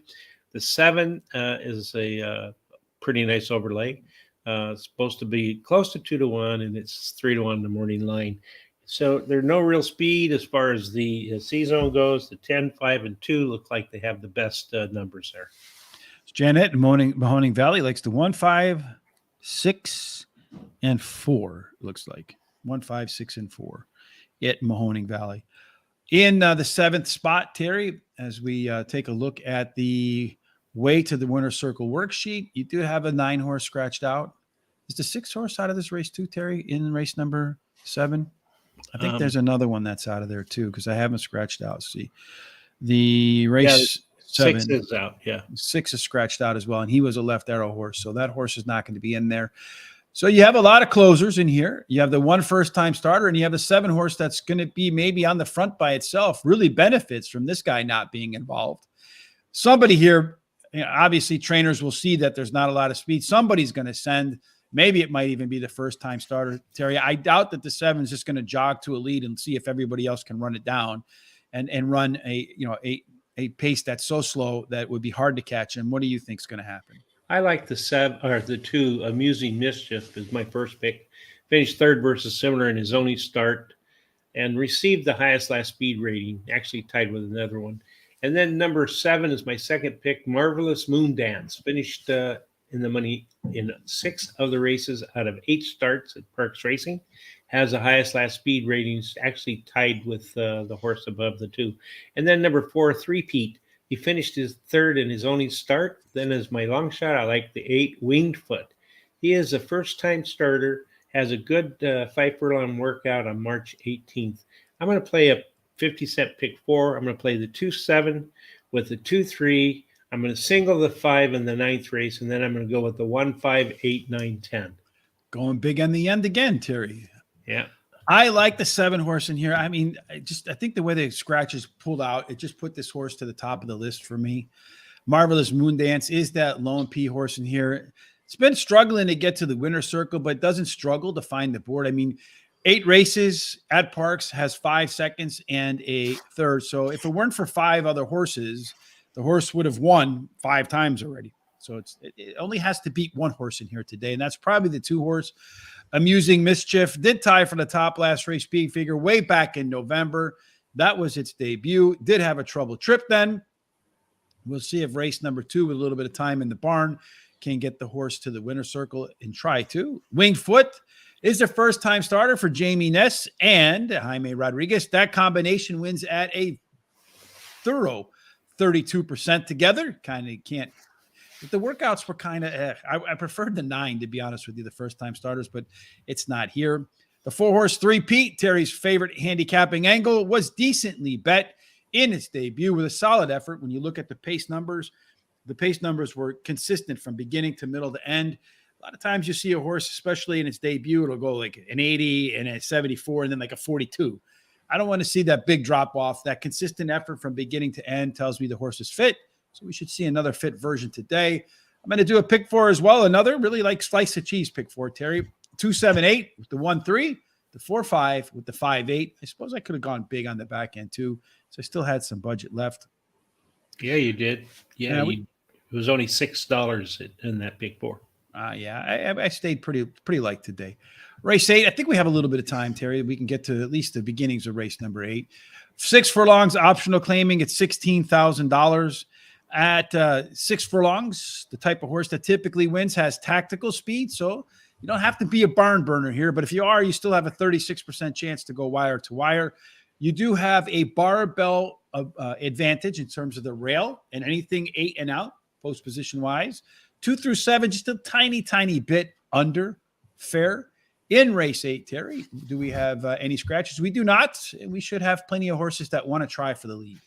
The 7 is a pretty nice overlay. It's supposed to be close to 2 to 1, and it's 3 to 1 in the morning line. So there's no real speed as far as the C-zone goes. The 10, 5, and 2 look like they have the best numbers there. Janet in Mahoning Valley likes the 1, 5, 6, and 4. Looks like 1, 5, 6, and 4 at Mahoning Valley. In the 7th spot, Terry, as we take a look at the way to the winner's circle worksheet, you do have a 9 horse scratched out. Is the 6 horse out of this race too, Terry, in race number 7? I think there's another one that's out of there too, because I haven't scratched out. See, the race 7 6 is out. Yeah, 6 is scratched out as well, and he was a left arrow horse, so that horse is not going to be in there. So you have a lot of closers in here. You have the 1 first-time starter, and you have the 7 horse that's going to be maybe on the front by itself. Really benefits from this guy not being involved. Somebody here, obviously trainers will see that there's not a lot of speed. Somebody's going to send. Maybe it might even be the first-time starter, Terry. I doubt that the 7 is just going to jog to a lead and see if everybody else can run it down and run a pace that's so slow that would be hard to catch. And what do you think is going to happen? I like the 7 or the 2. Amusing Mischief is my first pick. Finished 3rd versus similar in his only start, and received the highest last speed rating. Actually tied with another one. And then number 7 is my second pick. Marvelous Moon Dance. Finished in the money in 6 of the races out of 8 starts at Parx Racing. Has the highest last speed ratings. Actually tied with the horse above the 2. And then number 4, Three Pete. He finished his 3rd in his only start. Then as my long shot, I like the 8, Winged Foot. He is a first-time starter, has a good 5 furlong workout on March 18th. I'm going to play a 50-cent pick 4. I'm going to play the 2-7 with the 2-3. I'm going to single the 5 in the 9th race, and then I'm going to go with the 1, 5, 8, 9, 10. Going big on the end again, Terry. Yeah. I like the 7 horse in here. I mean, I think the way the scratches pulled out, it just put this horse to the top of the list for me. Marvelous Moon Dance is that lone P horse in here. It's been struggling to get to the winner's circle, but doesn't struggle to find the board. I mean, 8 races at Parx, has 5 seconds and a third. So if it weren't for 5 other horses, the horse would have won 5 times already. So it only has to beat 1 horse in here today, and that's probably the 2 horse. Amusing Mischief did tie for the top last race speed figure way back in November. That was its debut. Did have a trouble trip then. We'll see if race number 2 with a little bit of time in the barn can get the horse to the winner's circle and try to. Winged Foot is the first-time starter for Jamie Ness and Jaime Rodriguez. That combination wins at a thorough 32% together. Kind of can't. The workouts were kind of, I preferred the 9, to be honest with you, the first-time starters, but it's not here. The 4-horse 3 Pete, Terry's favorite handicapping angle, was decently bet in its debut with a solid effort. When you look at the pace numbers were consistent from beginning to middle to end. lot of times you see a horse, especially in its debut, it'll go like an 80 and a 74 and then like a 42. I don't want to see that big drop off. That consistent effort from beginning to end tells me the horse is fit. So we should see another fit version today. I'm going to do a pick 4 as well. Another really like slice of cheese pick 4, Terry. 2-7-8 with the 1-3, the 4-5 with the 5-8. I suppose I could have gone big on the back end too. So I still had some budget left. Yeah, you did. Yeah, it was only $6 in that pick 4. I stayed pretty light today. Race 8, I think we have a little bit of time, Terry. We can get to at least the beginnings of race number 8. 6 furlongs, optional claiming at $16,000. At 6 furlongs, the type of horse that typically wins has tactical speed. So you don't have to be a barn burner here. But if you are, you still have a 36% chance to go wire to wire. You do have a barbell advantage in terms of the rail and anything 8 and out, post position wise. 2 through 7, just a tiny bit under fair. In race 8, Terry, do we have any scratches? We do not. We should have plenty of horses that want to try for the lead.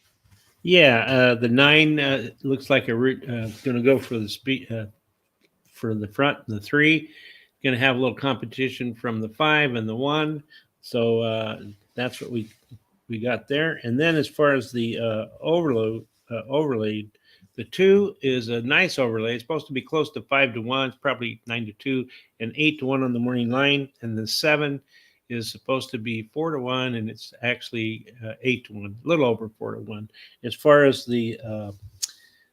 Yeah, the 9 looks like going to go for the speed for the front. The 3 going to have a little competition from the 5 and the 1. So that's what we got there. And then as far as the overlay, the 2 is a nice overlay. It's supposed to be close to 5-1. It's probably 9-2 and 8-1 on the morning line. And the 7 is supposed to be 4-1, and it's actually 8-1, a little over 4-1. As far as the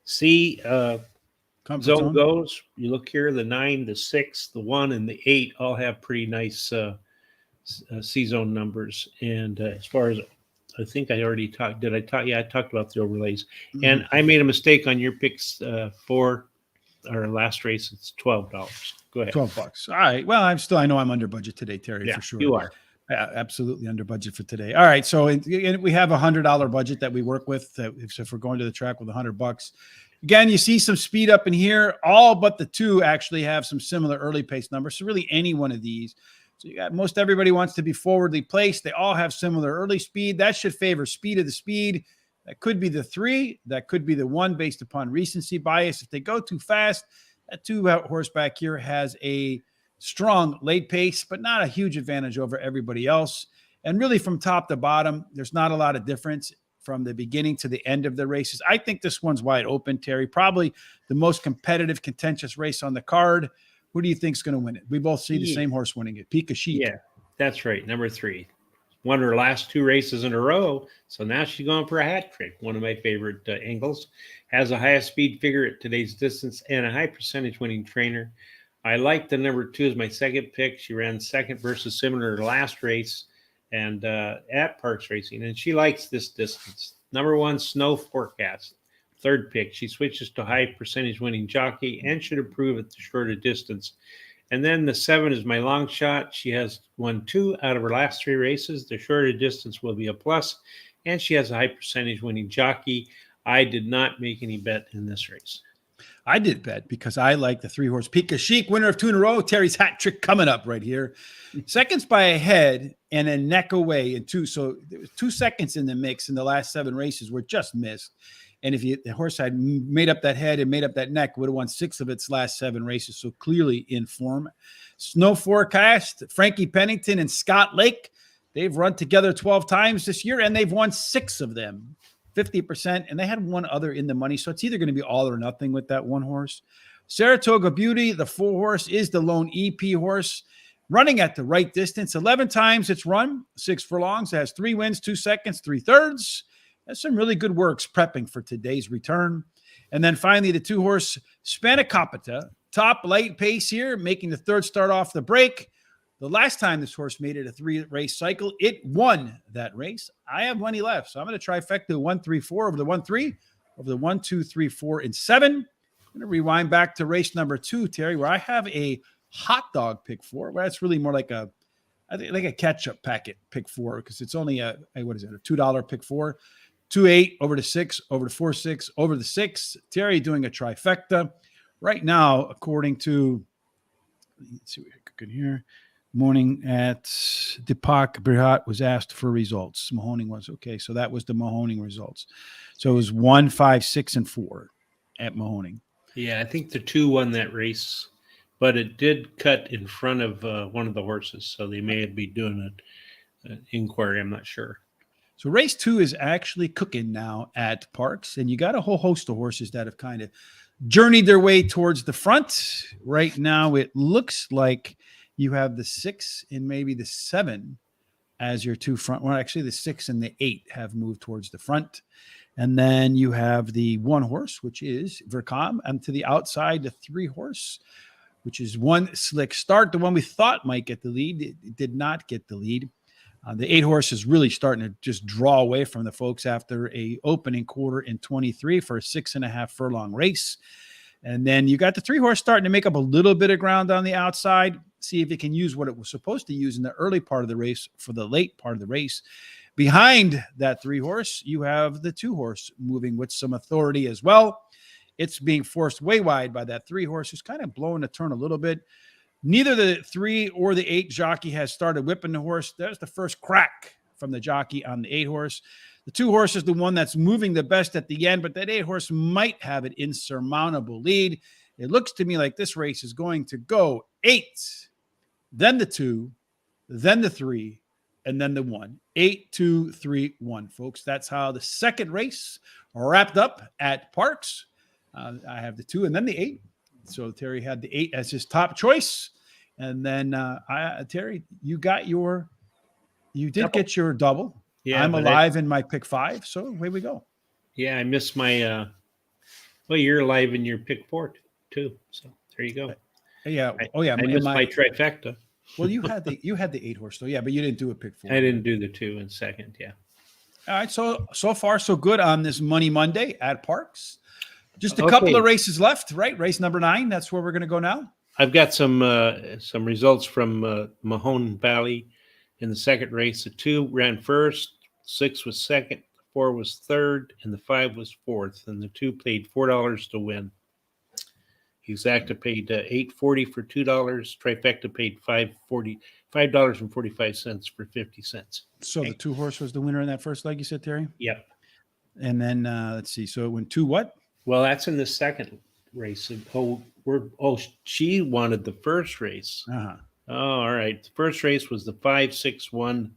C zone goes, you look here, the 9, the 6, the 1, and the 8 all have pretty nice C zone numbers. And as far as I think I already talked. Did I talk? Yeah, I talked about the overlays. Mm-hmm. And I made a mistake on your picks for our last race. It's $12. Go ahead. $12. All right. Well, I know I'm under budget today, Terry, for sure. You are. Absolutely under budget for today. All right. So we have a $100 budget that we work with. So if we're going to the track with $100, again, you see some speed up in here. All but the 2 actually have some similar early pace numbers. So really any one of these. So you got most everybody wants to be forwardly placed. They all have similar early speed. That should favor speed of the speed. That could be the 3. That could be the 1 based upon recency bias. If they go too fast, that 2 horse back here has a strong late pace, but not a huge advantage over everybody else. And really from top to bottom, there's not a lot of difference from the beginning to the end of the races. I think this one's wide open, Terry. Probably the most competitive, contentious race on the card. Who do you think is going to win it? We both see the same horse winning it. Pika Chic. Yeah, that's right. Number 3. Won her last 2 races in a row. So now she's going for a hat trick. One of my favorite angles. Has the highest speed figure at today's distance and a high percentage winning trainer. I like the number 2 as my second pick. She ran second versus similar to last race and at Parx Racing. And she likes this distance. Number 1, Snow Forecast. Third pick, she switches to high percentage winning jockey and should improve at the shorter distance. And then the 7 is my long shot. She has won 2 out of her last 3 races. The shorter distance will be a plus, and she has a high percentage winning jockey. I did not make any bet in this race. I did bet because I like the 3 horse Pika Chic, winner of 2 in a row. Terry's hat trick coming up right here. Seconds by a head and a neck away in 2. So there was 2 seconds in the mix in the last 7 races were just missed. And if the horse had made up that head and made up that neck, would have won 6 of its last 7 races. So clearly in form. Snow Forecast, Frankie Pennington and Scott Lake. They've run together 12 times this year, and they've won 6 of them, 50%. And they had 1 other in the money. So it's either going to be all or nothing with that 1 horse. Saratoga Beauty, the 4 horse, is the lone EP horse. Running at the right distance. 11 times it's run, 6 furlongs. It has 3 wins, 2 seconds, 3/3. That's some really good works prepping for today's return. And then finally, the 2 horse Spanakopita, top late pace here, making the 3rd start off the break. The last time this horse made it a 3-race cycle, it won that race. I have money left, so I'm going to trifecta 1, 3, 4 over the 1, 3, over the 1, 2, 3, 4, and 7. I'm going to rewind back to race number 2, Terry, where I have a hot dog pick 4. Well, that's really more like a ketchup packet pick 4 because it's only a $2 pick 4. 2-8 over to 6, over to 4-6, over the 6. Terry doing a trifecta right now, according to, let's see what I could here. Morning at Deepak Brihat was asked for results. Mahoning was okay. So that was the Mahoning results. So it was 1, 5, 6, and 4 at Mahoning. Yeah, I think the 2 won that race but it did cut in front of one of the horses, so they may be doing an inquiry. I'm not sure. So race 2 is actually cooking now at Parx, and you got a whole host of horses that have kind of journeyed their way towards the front. Right now, it looks like you have the 6 and maybe the 7 as your two front. Well, actually, the 6 and the 8 have moved towards the front. And then you have the 1 horse, which is Vercom, and to the outside, the 3 horse, which is One Slick Start, the one we thought might get the lead. It did not get the lead. The 8 horse is really starting to just draw away from the folks after a opening quarter in 23 for a 6.5 furlong race. And then you got the 3 horse starting to make up a little bit of ground on the outside. See if it can use what it was supposed to use in the early part of the race for the late part of the race. Behind that 3 horse, you have the 2 horse moving with some authority as well. It's being forced way wide by that 3 horse, who's kind of blowing the turn a little bit. Neither the 3 or the 8 jockey has started whipping the horse. There's the first crack from the jockey on the 8 horse. The 2 horse is the one that's moving the best at the end, but that 8 horse might have an insurmountable lead. It looks to me like this race is going to go 8, then the 2, then the 3, and then the 1. 8, 2, 3, 1, folks. That's how the second race wrapped up at Parx. I have the 2 and then the 8. So Terry had the 8 as his top choice. And then Terry, you did double. Get your double. Yeah, I'm alive in my pick 5. So away we go. Yeah, I missed my well, you're alive in your pick 4 too. So there you go. Yeah. I missed my trifecta. Well, you had the 8 horse though. Yeah, but you didn't do a pick 4. I didn't do the 2 in second. Yeah. All right. So far so good on this Money Monday at Parx. Just a couple of races left, right? Race number 9. That's where we're going to go now. I've got some results from Mahone Valley in the second race. The 2 ran first, 6 was second, 4 was third, and the 5 was fourth. And the 2 paid $4 to win. Exacta paid $8.40 for $2. Trifecta paid $5.45 for 50 cents. So the 2 horse was the winner in that first leg, you said, Terry? Yep. And then let's see. So it went 2 what? Well, that's in the second race. She wanted the first race. Uh-huh. Oh, all right. The first race was the 5-6-1.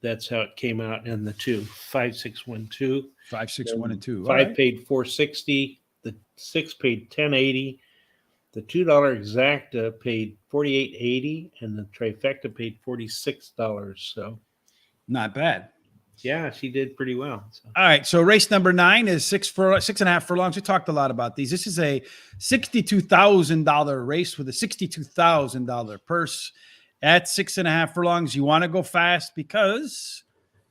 That's how it came out. And the 2, 5-6-1-2. 5-6-1 and 2. 5 paid $4.60. The 6 paid $10.80. The $2 exacta paid $48.80, and the trifecta paid $46. So not bad. Yeah, she did pretty well. So. All right. So race number 9 is 6.5 furlongs. We talked a lot about these. This is a $62,000 race with a $62,000 purse at 6.5 furlongs. You want to go fast because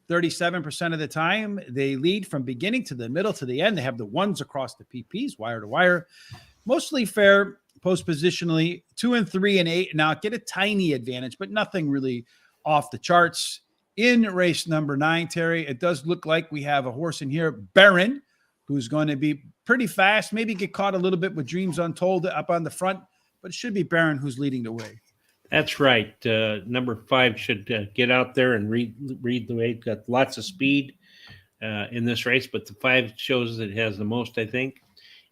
37% of the time they lead from beginning to the middle to the end. They have the 1s across the PPs, wire to wire. Mostly fair post positionally. 2 and 3 and 8. Now get a tiny advantage, but nothing really off the charts. In race number 9, Terry, it does look like we have a horse in here, Baron, who's going to be pretty fast, maybe get caught a little bit with Dreams Untold up on the front, but it should be Baron who's leading the way. That's right. Number 5 should get out there and read the way. It's got lots of speed in this race, but the 5 shows that it has the most, I think.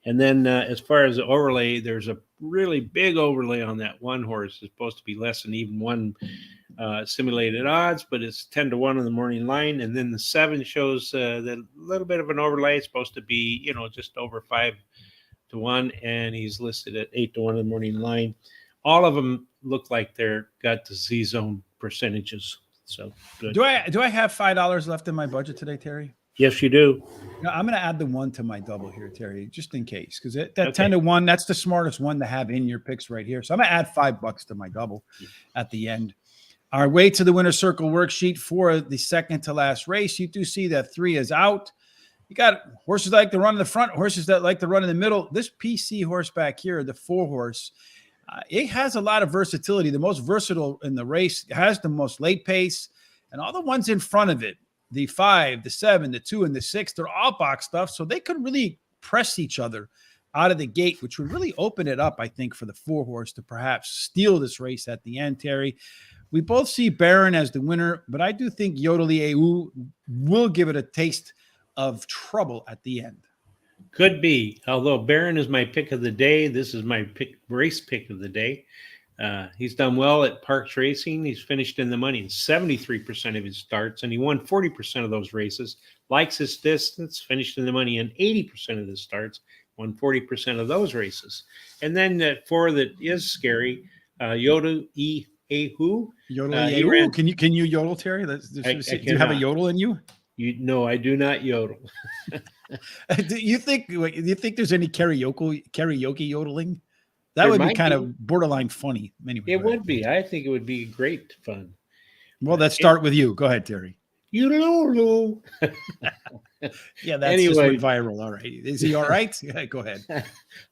And then as far as the overlay, there's a really big overlay on that 1 horse. It's supposed to be less than even 1 simulated odds, but it's 10-1 on the morning line. And then the 7 shows that a little bit of an overlay. It's supposed to be, just over 5-1, and he's listed at 8-1 in the morning line. All of them look like they're got the Z zone percentages. So good. Do I have $5 left in my budget today, Terry? Yes, you do. No, I'm going to add the 1 to my double here, Terry, just in case, because that 10-1, that's the smartest one to have in your picks right here. So I'm going to add $5 to my double at the end. Our way to the winner's circle worksheet for the second to last race. You do see that 3 is out. You got horses that like to run in the front, horses that like to run in the middle. This PC horse back here, the 4 horse, it has a lot of versatility. The most versatile in the race, has the most late pace, and all the ones in front of it, the 5, the 7, the 2, and the 6, they're all box stuff, so they could really press each other out of the gate, which would really open it up, I think, for the 4 horse to perhaps steal this race at the end, Terry. We both see Baron as the winner, but I do think Yodeli Eu will give it a taste of trouble at the end. Could be. Although Barron is my pick of the day, this is my race pick of the day. He's done well at Parx Racing. He's finished in the money in 73% of his starts, and he won 40% of those races. Likes his distance, finished in the money in 80% of the starts, won 40% of those races. And then that four that is scary, Yoda E. Ahu. Yodel, He ooh, ran. can you yodel, Terry? I Do you have a cannot. yodel in you? No, I do not yodel. Do you think there's any karaoke yodeling? That There would be might kind be. of borderline funny. Anyway, It go ahead. would be. I think it would be great fun. Well, let's start with you. Go ahead, Terry. You know. Yeah, that's just Anyway, went viral. All right. Is he all right? Yeah, go ahead.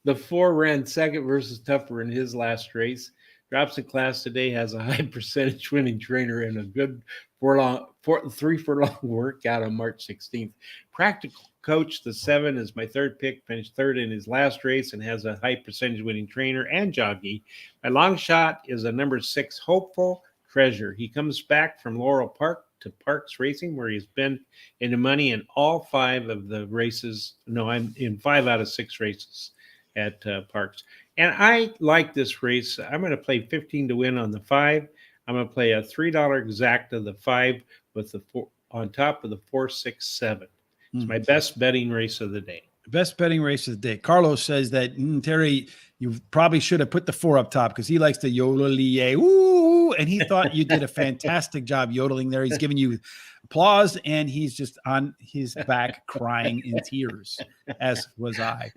the 4 ran second versus Tupper in his last race. Drops in class today, has a high percentage winning trainer and a good 3 furlong workout on March 16th. Practical Coach, the 7, is my third pick, finished third in his last race and has a high percentage winning trainer and jockey. My long shot is a number 6, Hopeful Treasure. He comes back from Laurel Park to Parx Racing, where he's been in the money in all 5 of the races. No, I'm in 5 out of 6 races at Parx. And I like this race. I'm going to play 15 to win on the 5. I'm going to play a $3 exacta the 5 with the 4 on top of the 4, 6, 7. It's my best betting race of the day. Best betting race of the day. Carlos says that Terry, you probably should have put the 4 up top because he likes the yodel-y, ooh, and he thought you did a fantastic job yodeling there. He's giving you applause, and he's just on his back crying in tears, as was I.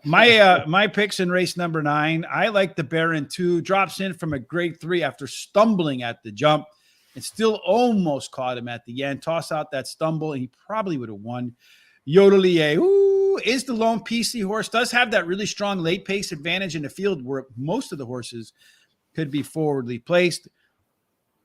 My picks in race number 9. I like the Baron 2. Drops in from a grade 3 after stumbling at the jump and still almost caught him at the end. Toss out that stumble, and he probably would have won. Yodelier, ooh, is the lone PC horse. Does have that really strong late pace advantage in the field where most of the horses could be forwardly placed.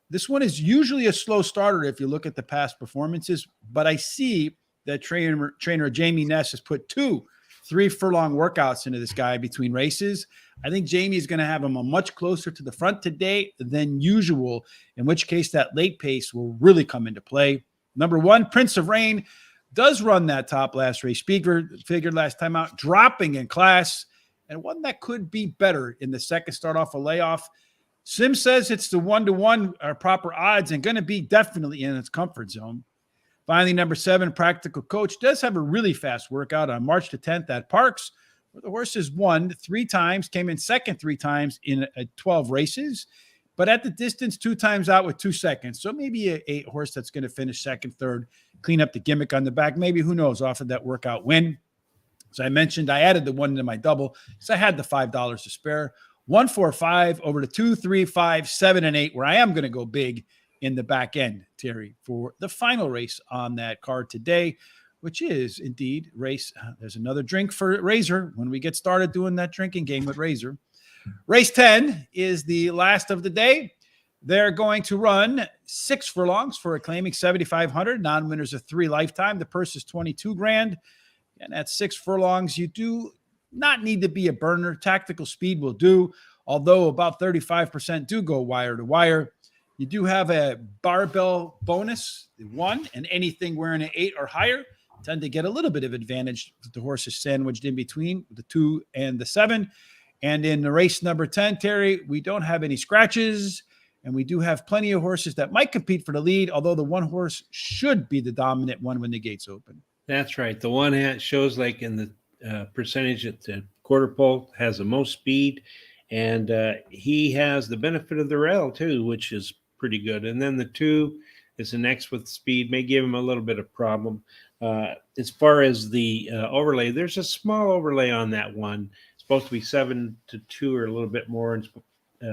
This one is usually a slow starter if you look at the past performances, but I see that trainer Jamie Ness has put 2 3-furlong workouts into this guy between races. I think Jamie is going to have him a much closer to the front today than usual, in which case that late pace will really come into play. Number 1, Prince of Rain, does run that top last race. Figured last time out, dropping in class, and one that could be better in the second start off a layoff. Sim says it's the 1-to-1 proper odds and going to be definitely in its comfort zone. Finally, number 7, Practical Coach, does have a really fast workout on March the 10th at Parx, where the horses won 3 times, came in second 3 times in 12 races, but at the distance 2 times out with 2 seconds. So maybe a horse that's going to finish second, third, clean up the gimmick on the back. Maybe, who knows, off of that workout win. As I mentioned, I added the 1 to my double because I had the $5 to spare. 1, 4, 5 over to 2, 3, 5, 7, and 8, where I am going to go big in the back end, Terry, for the final race on that card today, which is indeed race. There's another drink for Razor when we get started doing that drinking game with Razor. Race 10 is the last of the day. They're going to run 6 furlongs for a claiming 7,500. Non-winners of 3 lifetime. The purse is 22 grand. And at 6 furlongs, you do not need to be a burner. Tactical speed will do, although about 35% do go wire to wire. You do have a barbell bonus, the 1, and anything wearing an 8 or higher tend to get a little bit of advantage with the horses sandwiched in between the 2 and the 7. And in the race number 10, Terry, we don't have any scratches, and we do have plenty of horses that might compete for the lead, although the 1 horse should be the dominant one when the gates open. That's right. The one hat shows like in the percentage at the quarter pole has the most speed, and he has the benefit of the rail too, which is pretty good. And then the 2 is the next with speed, may give him a little bit of problem. As far as the overlay, there's a small overlay on that one. It's supposed to be 7 to 2 or a little bit more, and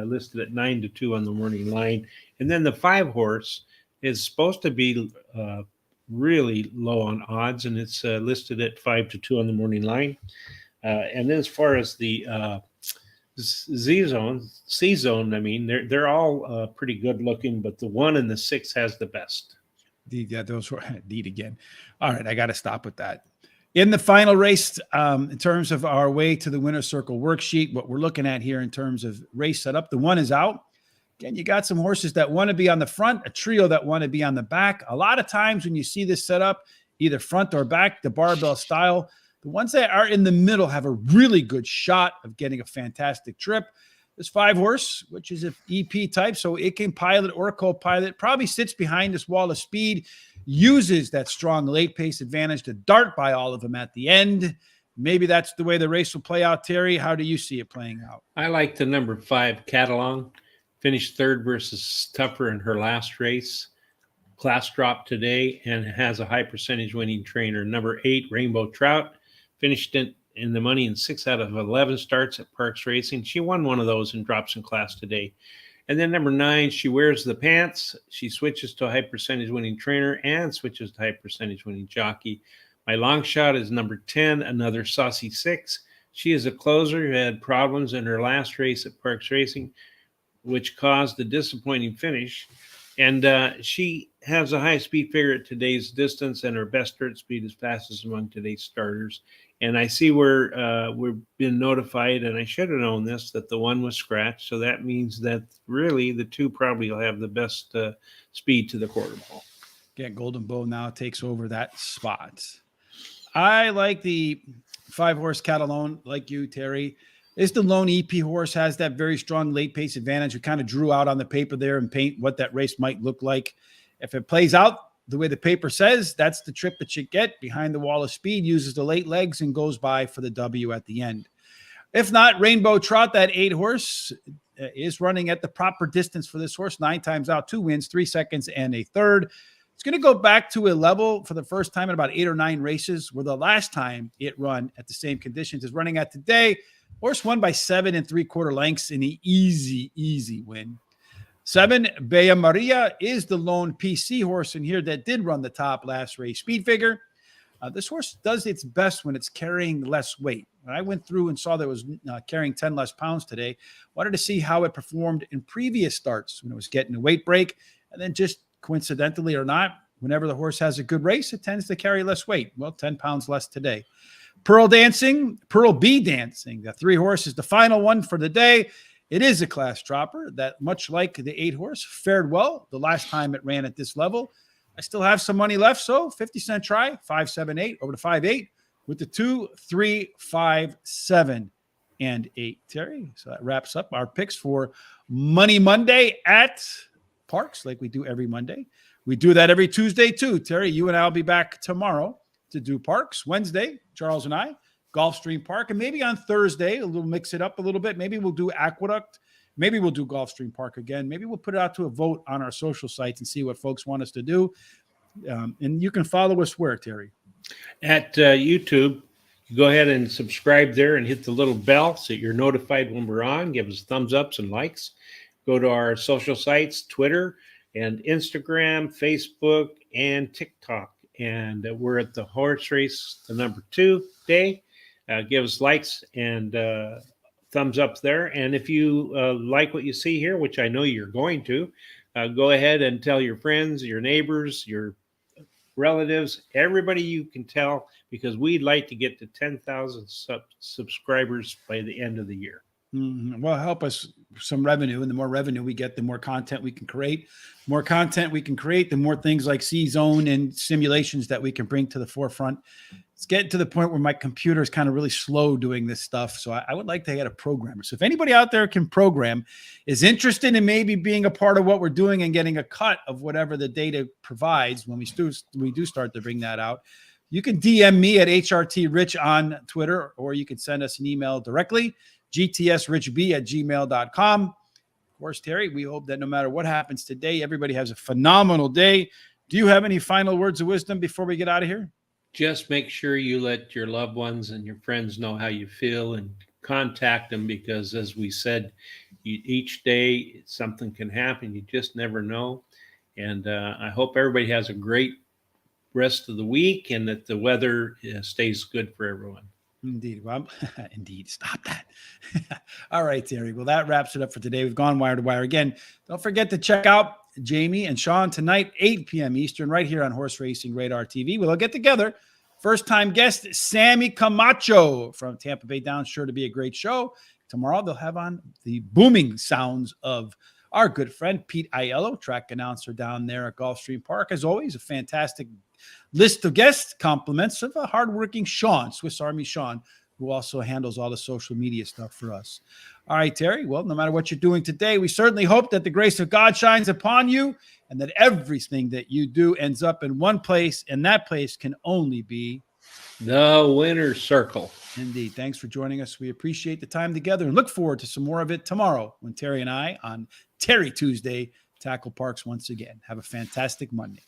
listed at 9 to 2 on the morning line. And then the 5 horse is supposed to be really low on odds, and it's listed at 5 to 2 on the morning line. And then as far as the C zone, I mean, they're all pretty good looking, but the 1 and the 6 has the best. Yeah, those were indeed again. All right, I got to stop with that. In the final race, in terms of our way to the winner's circle worksheet, what we're looking at here in terms of race setup, the 1 is out. Again, you got some horses that want to be on the front, a trio that want to be on the back. A lot of times when you see this setup, either front or back, the barbell style, The ones that are in the middle have a really good shot of getting a fantastic trip. This 5-horse, which is an EP type, so it can pilot or co-pilot, probably sits behind this wall of speed, uses that strong late pace advantage to dart by all of them at the end. Maybe that's the way the race will play out, Terry. How do you see it playing out? I like the number 5 Catalan. Finished third versus Tougher in her last race. Class drop today and has a high percentage winning trainer. Number 8 Rainbow Trout finished in the money in 6 out of 11 starts at Parx Racing. She won one of those and drops in class today. And then number 9, She Wears the Pants. She switches to a high percentage winning trainer and switches to high percentage winning jockey. My long shot is number 10, another Saucy 6. She is a closer who had problems in her last race at Parx Racing, which caused a disappointing finish. And she has a high speed figure at today's distance, and her best dirt speed is fastest among today's starters. And I see where we've been notified, and I should have known this, that the 1 was scratched. So that means that really the 2 probably will have the best speed to the quarter pole. Yeah, Golden Bow now takes over that spot. I like the 5-horse Catalan, like you, Terry. It's the lone EP horse, has that very strong late pace advantage. We kind of drew out on the paper there and paint what that race might look like. If it plays out the way the paper says, that's the trip that you get behind the wall of speed, uses the late legs and goes by for the W at the end. If not, Rainbow Trout, that 8-horse, is running at the proper distance for this horse. 9 times out, 2 wins, 3 seconds, and a third. It's going to go back to a level for the first time in about 8 or 9 races, where the last time it run at the same conditions is running at today. Horse won by 7 3/4 lengths in the easy win. 7, Bella Maria, is the lone PC horse in here that did run the top last race speed figure. This horse does its best when it's carrying less weight. When I went through and saw that it was carrying 10 less pounds today, wanted to see how it performed in previous starts when it was getting a weight break. And then just coincidentally or not, whenever the horse has a good race, it tends to carry less weight. Well, 10 pounds less today. Pearl Bee Dancing, the 3-horse, is the final one for the day. It is a class dropper that, much like the 8-horse, fared well the last time it ran at this level. I still have some money left, so 50-cent try, 5, 7, 8 over to 5, 8 with the 2, 3, 5, 7, and 8. Terry, so that wraps up our picks for Money Monday at Parx, like we do every Monday. We do that every Tuesday too. Terry, you and I will be back tomorrow to do Parx. Wednesday, Charles and I, Gulfstream Park, and maybe on Thursday, we'll mix it up a little bit. Maybe we'll do Aqueduct. Maybe we'll do Gulfstream Park again. Maybe we'll put it out to a vote on our social sites and see what folks want us to do. And you can follow us where, Terry? At YouTube, go ahead and subscribe there and hit the little bell so you're notified when we're on. Give us thumbs ups and likes. Go to our social sites, Twitter and Instagram, Facebook, and TikTok. And we're at the horse race, the number 2 day. Give us likes and thumbs up there. And if you like what you see here, which I know you're going to, go ahead and tell your friends, your neighbors, your relatives, everybody you can tell, because we'd like to get to 10,000 subscribers by the end of the year. Mm-hmm. Well, help us some revenue, and the more revenue we get, the more content we can create. More content we can create, the more things like C-Zone and simulations that we can bring to the forefront. It's getting to the point where my computer is kind of really slow doing this stuff. So I would like to get a programmer. So if anybody out there can program, is interested in maybe being a part of what we're doing and getting a cut of whatever the data provides when we do start to bring that out, you can DM me at HRTRich on Twitter, or you can send us an email directly, gtsrichb@gmail.com. Of course, Terry, we hope that no matter what happens today, everybody has a phenomenal day. Do you have any final words of wisdom before we get out of here? Just make sure you let your loved ones and your friends know how you feel and contact them, because as we said, each day something can happen. You just never know. And I hope everybody has a great rest of the week and that the weather stays good for everyone. Indeed. Well, indeed. Stop that. All right, Terry. Well, that wraps it up for today. We've gone wire to wire again. Don't forget to check out Jamie and Sean tonight, 8 p.m. Eastern, right here on Horse Racing Radar TV. We'll get together. First-time guest, Sammy Camacho from Tampa Bay Down. Sure to be a great show. Tomorrow, they'll have on the booming sounds of our good friend, Pete Aiello, track announcer down there at Gulfstream Park. As always, a fantastic List of guests, compliments of a hardworking Sean, Swiss Army Sean, who also handles all the social media stuff for us. All right, Terry. Well, no matter what you're doing today, we certainly hope that the grace of God shines upon you and that everything that you do ends up in one place, and that place can only be the winner's circle. Indeed. Thanks for joining us. We appreciate the time together and look forward to some more of it tomorrow when Terry and I on Terry Tuesday tackle Parx once again. Have a fantastic Monday.